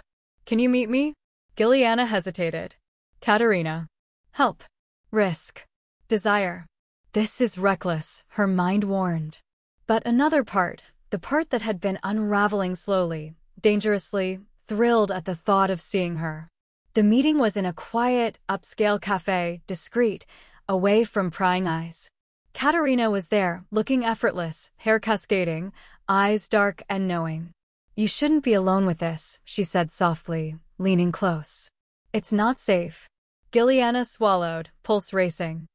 Can you meet me?" Gilliana hesitated. Katerina. Help. Risk. Desire. This is reckless, her mind warned. But another part, the part that had been unraveling slowly, dangerously, thrilled at the thought of seeing her. The meeting was in a quiet, upscale cafe, discreet, away from prying eyes. Katerina was there, looking effortless, hair cascading, eyes dark and knowing. "You shouldn't be alone with this," she said softly, leaning close. "It's not safe." Gilliana swallowed, pulse racing.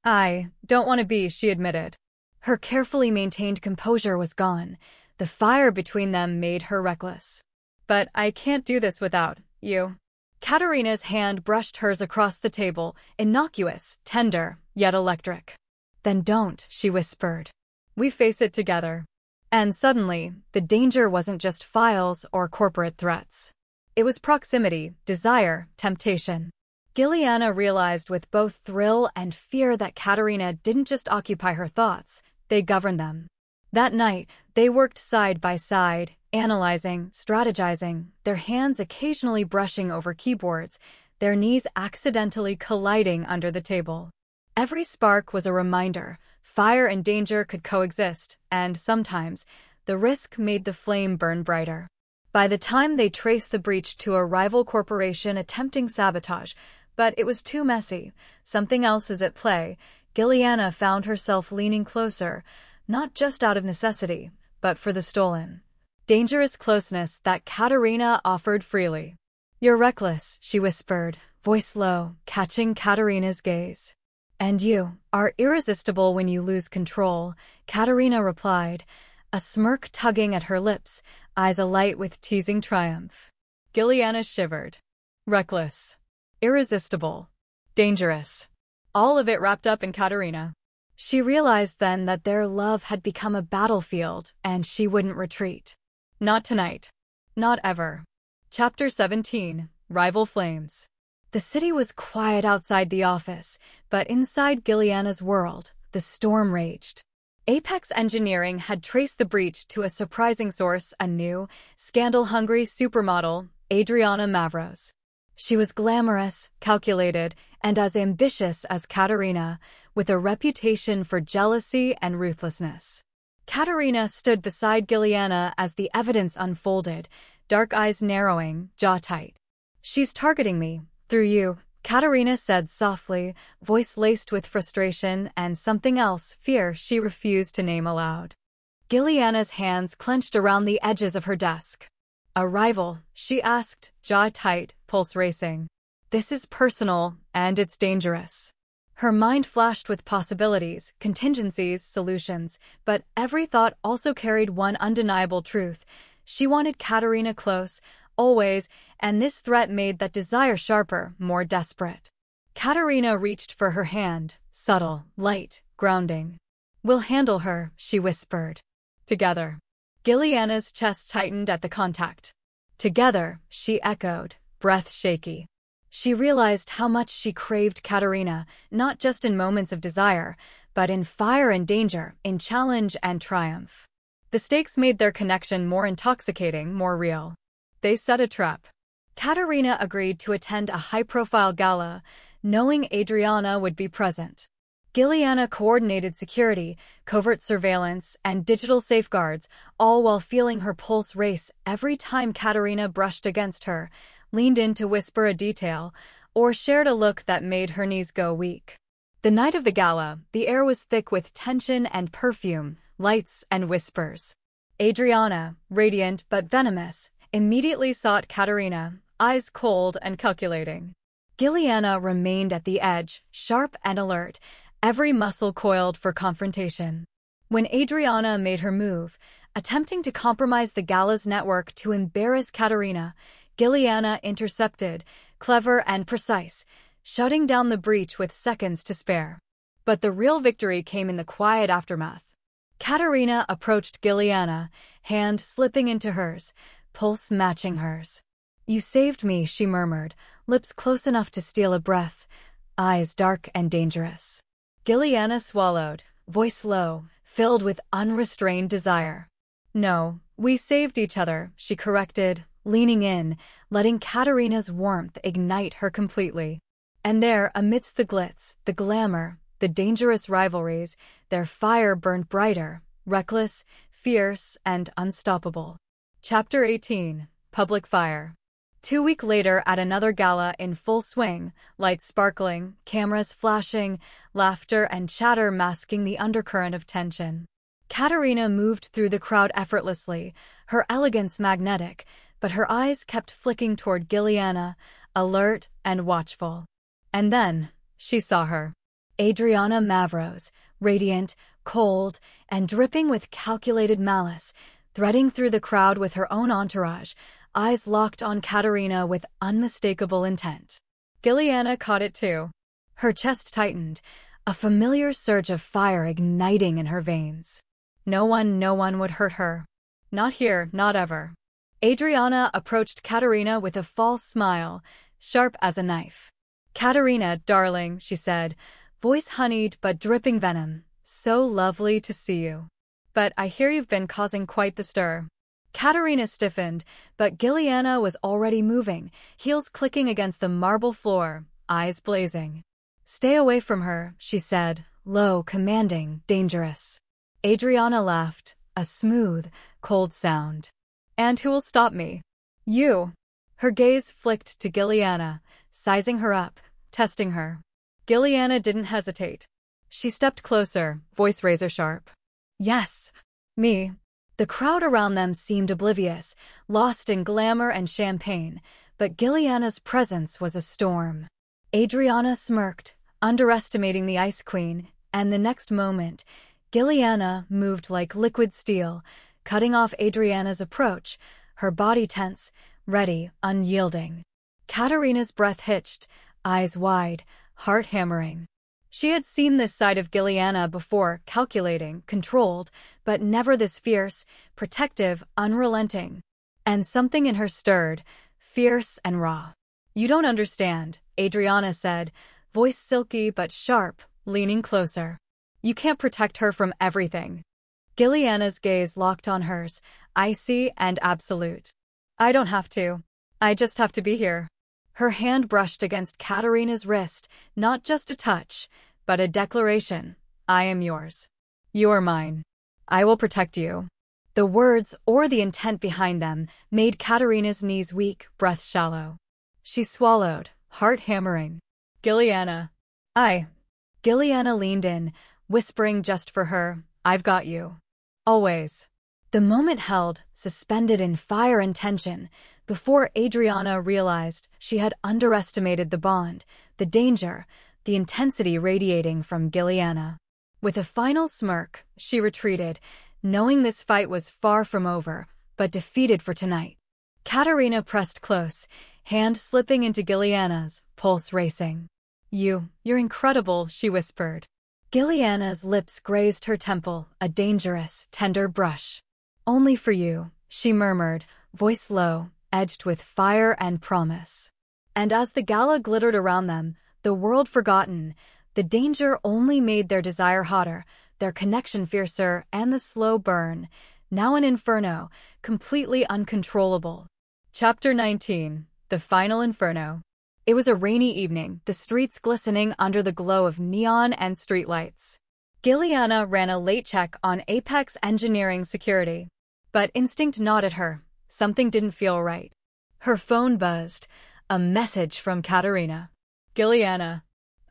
I don't want to be, she admitted. Her carefully maintained composure was gone. The fire between them made her reckless. But I can't do this without you. Katerina's hand brushed hers across the table, innocuous, tender, yet electric. Then don't, she whispered. We face it together. And suddenly, the danger wasn't just files or corporate threats. It was proximity, desire, temptation. Gilliana realized with both thrill and fear that Katerina didn't just occupy her thoughts, they governed them. That night, they worked side by side, analyzing, strategizing, their hands occasionally brushing over keyboards, their knees accidentally colliding under the table. Every spark was a reminder. Fire and danger could coexist, and sometimes, the risk made the flame burn brighter. By the time they traced the breach to a rival corporation attempting sabotage, but it was too messy. Something else is at play. Gilliana found herself leaning closer, not just out of necessity, but for the stolen, dangerous closeness that Katerina offered freely. You're reckless, she whispered, voice low, catching Katerina's gaze. And you are irresistible when you lose control, Katerina replied, a smirk tugging at her lips, eyes alight with teasing triumph. Gilliana shivered. Reckless. Irresistible. Dangerous. All of it wrapped up in Katerina. She realized then that their love had become a battlefield, and she wouldn't retreat. Not tonight. Not ever. Chapter 17. Rival Flames. The city was quiet outside the office, but inside Gilliana's world, the storm raged. Apex Engineering had traced the breach to a surprising source, a new, scandal-hungry supermodel, Adriana Mavros. She was glamorous, calculated, and as ambitious as Katerina, with a reputation for jealousy and ruthlessness. Katerina stood beside Gilliana as the evidence unfolded, dark eyes narrowing, jaw tight. She's targeting me, through you, Katerina said softly, voice laced with frustration and something else, fear she refused to name aloud. Gilliana's hands clenched around the edges of her desk. A rival, she asked, jaw tight, pulse racing. This is personal, and it's dangerous. Her mind flashed with possibilities, contingencies, solutions, but every thought also carried one undeniable truth. She wanted Katerina close, always, and this threat made that desire sharper, more desperate. Katerina reached for her hand, subtle, light, grounding. We'll handle her, she whispered. Together. Gilliana's chest tightened at the contact. Together, she echoed, breath shaky. She realized how much she craved Katerina, not just in moments of desire, but in fire and danger, in challenge and triumph. The stakes made their connection more intoxicating, more real. They set a trap. Katerina agreed to attend a high-profile gala, knowing Adriana would be present. Gilliana coordinated security, covert surveillance, and digital safeguards, all while feeling her pulse race every time Katerina brushed against her, leaned in to whisper a detail, or shared a look that made her knees go weak. The night of the gala, the air was thick with tension and perfume, lights and whispers. Adriana, radiant but venomous, immediately sought Katerina, eyes cold and calculating. Gilliana remained at the edge, sharp and alert, every muscle coiled for confrontation. When Adriana made her move, attempting to compromise the gala's network to embarrass Katerina, Gilliana intercepted, clever and precise, shutting down the breach with seconds to spare. But the real victory came in the quiet aftermath. Katerina approached Gilliana, hand slipping into hers, pulse matching hers. You saved me, she murmured, lips close enough to steal a breath, eyes dark and dangerous. Gilliana swallowed, voice low, filled with unrestrained desire. No, we saved each other, she corrected, leaning in, letting Katerina's warmth ignite her completely. And there, amidst the glitz, the glamour, the dangerous rivalries, their fire burned brighter, reckless, fierce, and unstoppable. Chapter 18. Public Fire. 2 weeks later at another gala in full swing, lights sparkling, cameras flashing, laughter and chatter masking the undercurrent of tension. Katerina moved through the crowd effortlessly, her elegance magnetic, but her eyes kept flicking toward Gilliana, alert and watchful. And then, she saw her. Adriana Mavros, radiant, cold, and dripping with calculated malice, threading through the crowd with her own entourage, eyes locked on Katerina with unmistakable intent. Gilliana caught it too. Her chest tightened, a familiar surge of fire igniting in her veins. No one would hurt her. Not here, not ever. Adriana approached Katerina with a false smile, sharp as a knife. "Katerina, darling," she said, voice honeyed but dripping venom. "So lovely to see you. But I hear you've been causing quite the stir." Katerina stiffened, but Gilliana was already moving, heels clicking against the marble floor, eyes blazing. "Stay away from her," she said, low, commanding, dangerous. Adriana laughed, a smooth, cold sound. "And who will stop me?" "You." Her gaze flicked to Gilliana, sizing her up, testing her. Gilliana didn't hesitate. She stepped closer, voice razor-sharp. "Yes, me." The crowd around them seemed oblivious, lost in glamour and champagne, but Gilliana's presence was a storm. Adriana smirked, underestimating the Ice Queen, and the next moment, Gilliana moved like liquid steel, cutting off Adriana's approach, her body tense, ready, unyielding. Katerina's breath hitched, eyes wide, heart hammering. She had seen this side of Gilliana before, calculating, controlled, but never this fierce, protective, unrelenting. And something in her stirred, fierce and raw. "You don't understand," Adriana said, voice silky but sharp, leaning closer. "You can't protect her from everything." Gilliana's gaze locked on hers, icy and absolute. "I don't have to. I just have to be here." Her hand brushed against Katerina's wrist, not just a touch, but a declaration. "I am yours. You are mine. I will protect you." The words, or the intent behind them, made Katerina's knees weak, breath shallow. She swallowed, heart hammering. "Gilliana." Gilliana leaned in, whispering just for her, "I've got you. Always." The moment held, suspended in fire and tension, before Adriana realized she had underestimated the bond, the danger, the intensity radiating from Gilliana. With a final smirk, she retreated, knowing this fight was far from over, but defeated for tonight. Katerina pressed close, hand slipping into Gilliana's, pulse racing. You're incredible," she whispered. Gilliana's lips grazed her temple, a dangerous, tender brush. "Only for you," she murmured, voice low, edged with fire and promise. And as the gala glittered around them, the world forgotten, the danger only made their desire hotter, their connection fiercer, and the slow burn, now an inferno, completely uncontrollable. Chapter 19. The Final Inferno. It was a rainy evening, the streets glistening under the glow of neon and streetlights. Gilliana ran a late check on Apex Engineering security. But instinct nodded her. Something didn't feel right. Her phone buzzed. A message from Katerina. "Gilliana.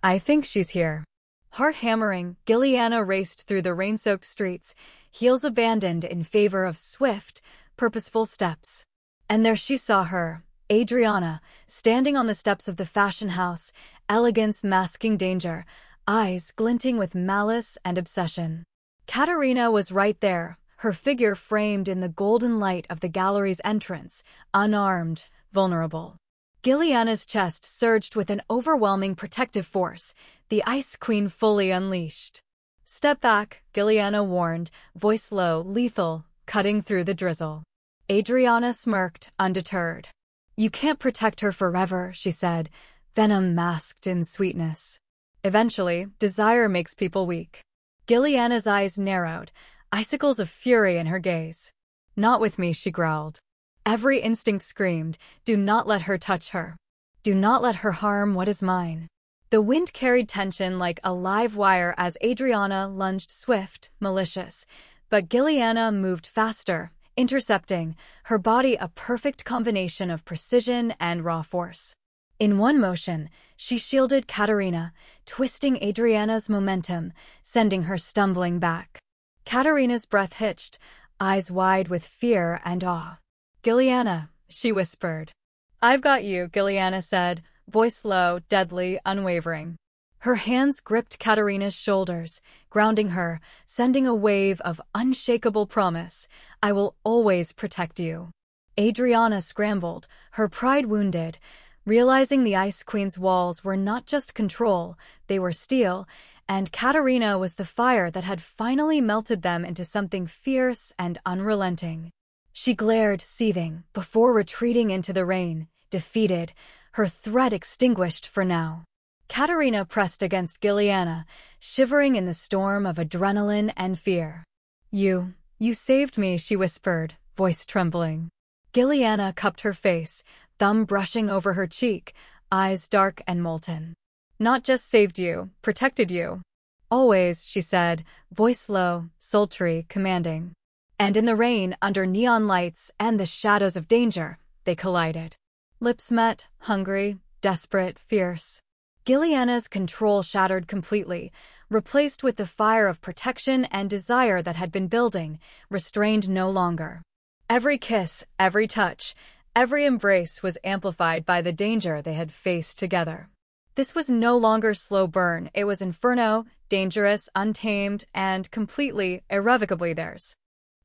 I think she's here." Heart hammering, Gilliana raced through the rain-soaked streets, heels abandoned in favor of swift, purposeful steps. And there she saw her, Adriana, standing on the steps of the fashion house, elegance masking danger, eyes glinting with malice and obsession. Katerina was right there, her figure framed in the golden light of the gallery's entrance, unarmed, vulnerable. Gilliana's chest surged with an overwhelming protective force, the Ice Queen fully unleashed. "Step back," Gilliana warned, voice low, lethal, cutting through the drizzle. Adriana smirked, undeterred. "You can't protect her forever," she said, venom masked in sweetness. "Eventually, desire makes people weak." Gilliana's eyes narrowed, icicles of fury in her gaze. "Not with me," she growled. Every instinct screamed, "Do not let her touch her. Do not let her harm what is mine." The wind carried tension like a live wire as Adriana lunged swift, malicious. But Gilliana moved faster, intercepting, her body a perfect combination of precision and raw force. In one motion, she shielded Katerina, twisting Adriana's momentum, sending her stumbling back. Katerina's breath hitched, eyes wide with fear and awe. "Gilliana," she whispered. "I've got you," Gilliana said, voice low, deadly, unwavering. Her hands gripped Katerina's shoulders, grounding her, sending a wave of unshakable promise. I will always protect you. Adriana scrambled, her pride wounded, realizing the Ice Queen's walls were not just control, they were steel, and Katerina was the fire that had finally melted them into something fierce and unrelenting. She glared, seething, before retreating into the rain, defeated, her threat extinguished for now. Katerina pressed against Giliana, shivering in the storm of adrenaline and fear. You saved me, she whispered, voice trembling. Giliana cupped her face, thumb brushing over her cheek, eyes dark and molten. Not just saved you, protected you. Always, she said, voice low, sultry, commanding. And in the rain, under neon lights and the shadows of danger, they collided. Lips met, hungry, desperate, fierce. Giliana's control shattered completely, replaced with the fire of protection and desire that had been building, restrained no longer. Every kiss, every touch, every embrace was amplified by the danger they had faced together. This was no longer slow burn, it was inferno, dangerous, untamed, and completely, irrevocably theirs.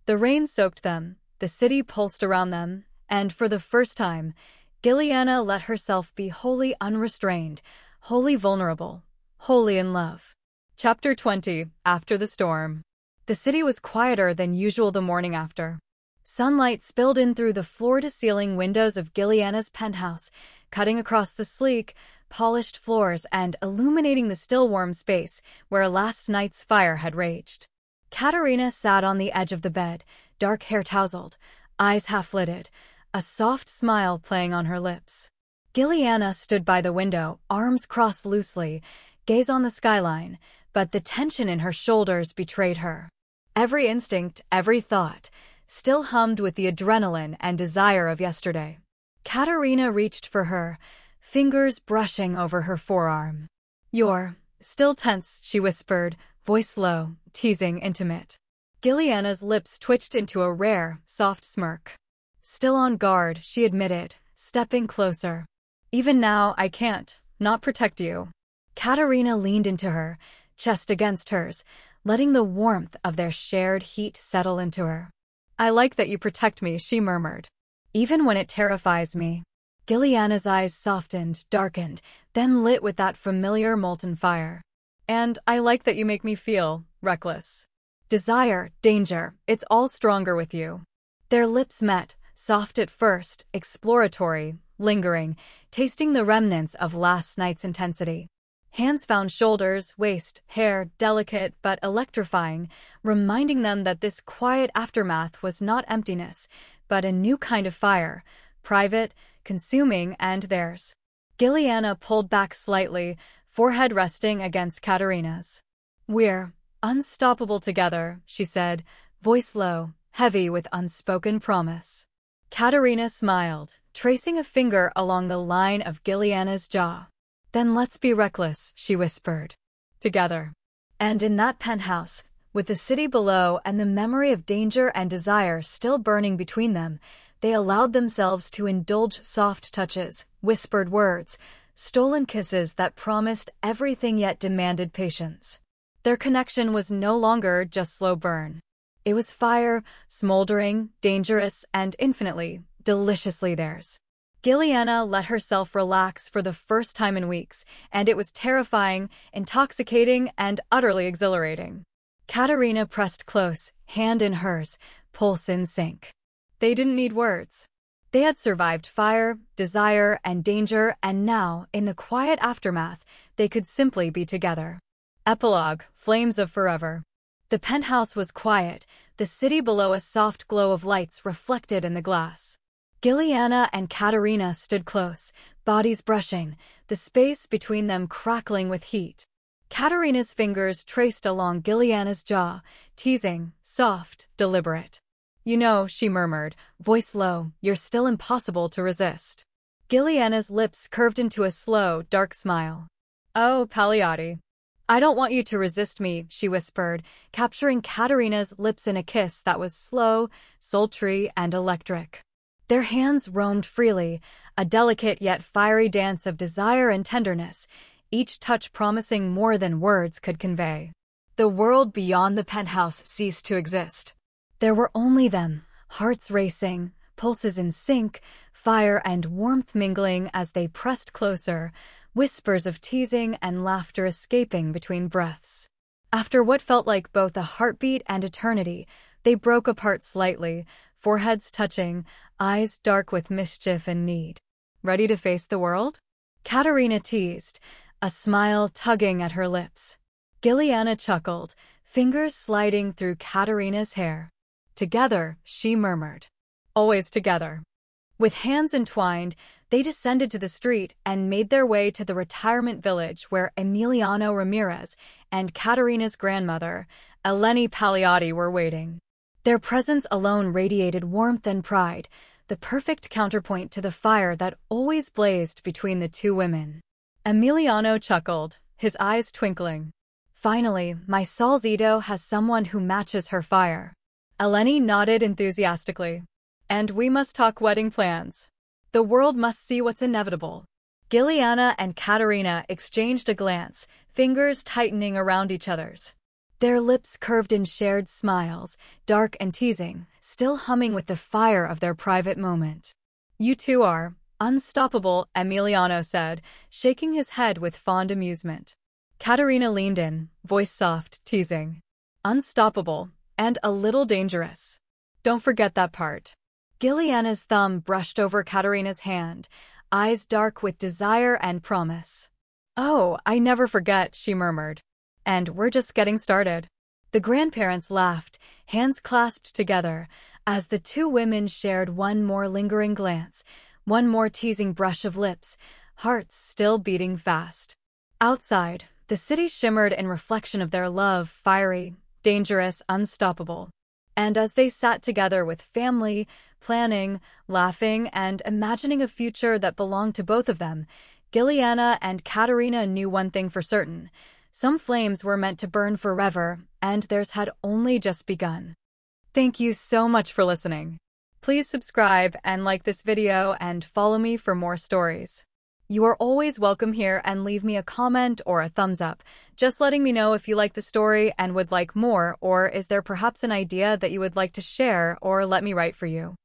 The rain soaked them, the city pulsed around them, and for the first time, Giliana let herself be wholly unrestrained, wholly vulnerable, wholly in love. Chapter 20. After the storm. The city was quieter than usual the morning after. Sunlight spilled in through the floor-to-ceiling windows of Giliana's penthouse, cutting across the sleek, polished floors and illuminating the still warm space where last night's fire had raged. Katerina sat on the edge of the bed, dark hair tousled, eyes half-lidded, a soft smile playing on her lips. Giliana stood by the window, arms crossed loosely, gaze on the skyline, but the tension in her shoulders betrayed her. Every instinct, every thought, still hummed with the adrenaline and desire of yesterday. Katerina reached for her, fingers brushing over her forearm. You're still tense, she whispered, voice low, teasing, intimate. Giliana's lips twitched into a rare, soft smirk. Still on guard, she admitted, stepping closer. Even now, I can't not protect you. Katerina leaned into her, chest against hers, letting the warmth of their shared heat settle into her. I like that you protect me, she murmured. Even when it terrifies me. Giliana's eyes softened, darkened, then lit with that familiar molten fire. And I like that you make me feel reckless. Desire, danger, it's all stronger with you. Their lips met, soft at first, exploratory, lingering, tasting the remnants of last night's intensity. Hands found shoulders, waist, hair, delicate but electrifying, reminding them that this quiet aftermath was not emptiness, but a new kind of fire, private, consuming, and theirs. Giliana pulled back slightly, forehead resting against Katerina's. We're unstoppable together, she said, voice low, heavy with unspoken promise. Katerina smiled, tracing a finger along the line of Giliana's jaw. Then let's be reckless, she whispered. Together. And in that penthouse, with the city below and the memory of danger and desire still burning between them, they allowed themselves to indulge soft touches, whispered words, stolen kisses that promised everything yet demanded patience. Their connection was no longer just slow burn. It was fire, smoldering, dangerous, and infinitely, deliciously theirs. Giliana let herself relax for the first time in weeks, and it was terrifying, intoxicating, and utterly exhilarating. Katerina pressed close, hand in hers, pulse in sync. They didn't need words. They had survived fire, desire, and danger, and now, in the quiet aftermath, they could simply be together. Epilogue, Flames of Forever. The penthouse was quiet, the city below a soft glow of lights reflected in the glass. Giliana and Katerina stood close, bodies brushing, the space between them crackling with heat. Katerina's fingers traced along Giliana's jaw, teasing, soft, deliberate. You know, she murmured, voice low, you're still impossible to resist. Giliana's lips curved into a slow, dark smile. Oh, Pagliatti. I don't want you to resist me, she whispered, capturing Katerina's lips in a kiss that was slow, sultry, and electric. Their hands roamed freely, a delicate yet fiery dance of desire and tenderness, each touch promising more than words could convey. The world beyond the penthouse ceased to exist. There were only them, hearts racing, pulses in sync, fire and warmth mingling as they pressed closer, whispers of teasing and laughter escaping between breaths. After what felt like both a heartbeat and eternity, they broke apart slightly, foreheads touching, eyes dark with mischief and need. Ready to face the world? Katerina teased, a smile tugging at her lips. Giliana chuckled, fingers sliding through Katerina's hair. Together, she murmured. Always together. With hands entwined, they descended to the street and made their way to the retirement village where Emiliano Ramirez and Katerina's grandmother, Eleni Pagliatti, were waiting. Their presence alone radiated warmth and pride, the perfect counterpoint to the fire that always blazed between the two women. Emiliano chuckled, his eyes twinkling. Finally, my Salzito has someone who matches her fire. Eleni nodded enthusiastically. And we must talk wedding plans. The world must see what's inevitable. Giliana and Katerina exchanged a glance, fingers tightening around each other's. Their lips curved in shared smiles, dark and teasing, still humming with the fire of their private moment. You two are unstoppable, Emiliano said, shaking his head with fond amusement. Katerina leaned in, voice soft, teasing. Unstoppable, and a little dangerous. Don't forget that part. Giliana's thumb brushed over Katerina's hand, eyes dark with desire and promise. Oh, I never forget, she murmured. And we're just getting started. The grandparents laughed, hands clasped together, as the two women shared one more lingering glance, one more teasing brush of lips, hearts still beating fast. Outside, the city shimmered in reflection of their love, fiery, dangerous, unstoppable. And as they sat together with family, planning, laughing, and imagining a future that belonged to both of them, Giliana and Katerina knew one thing for certain. Some flames were meant to burn forever, and theirs had only just begun. Thank you so much for listening. Please subscribe and like this video and follow me for more stories. You are always welcome here, and leave me a comment or a thumbs up, just letting me know if you like the story and would like more, or is there perhaps an idea that you would like to share or let me write for you.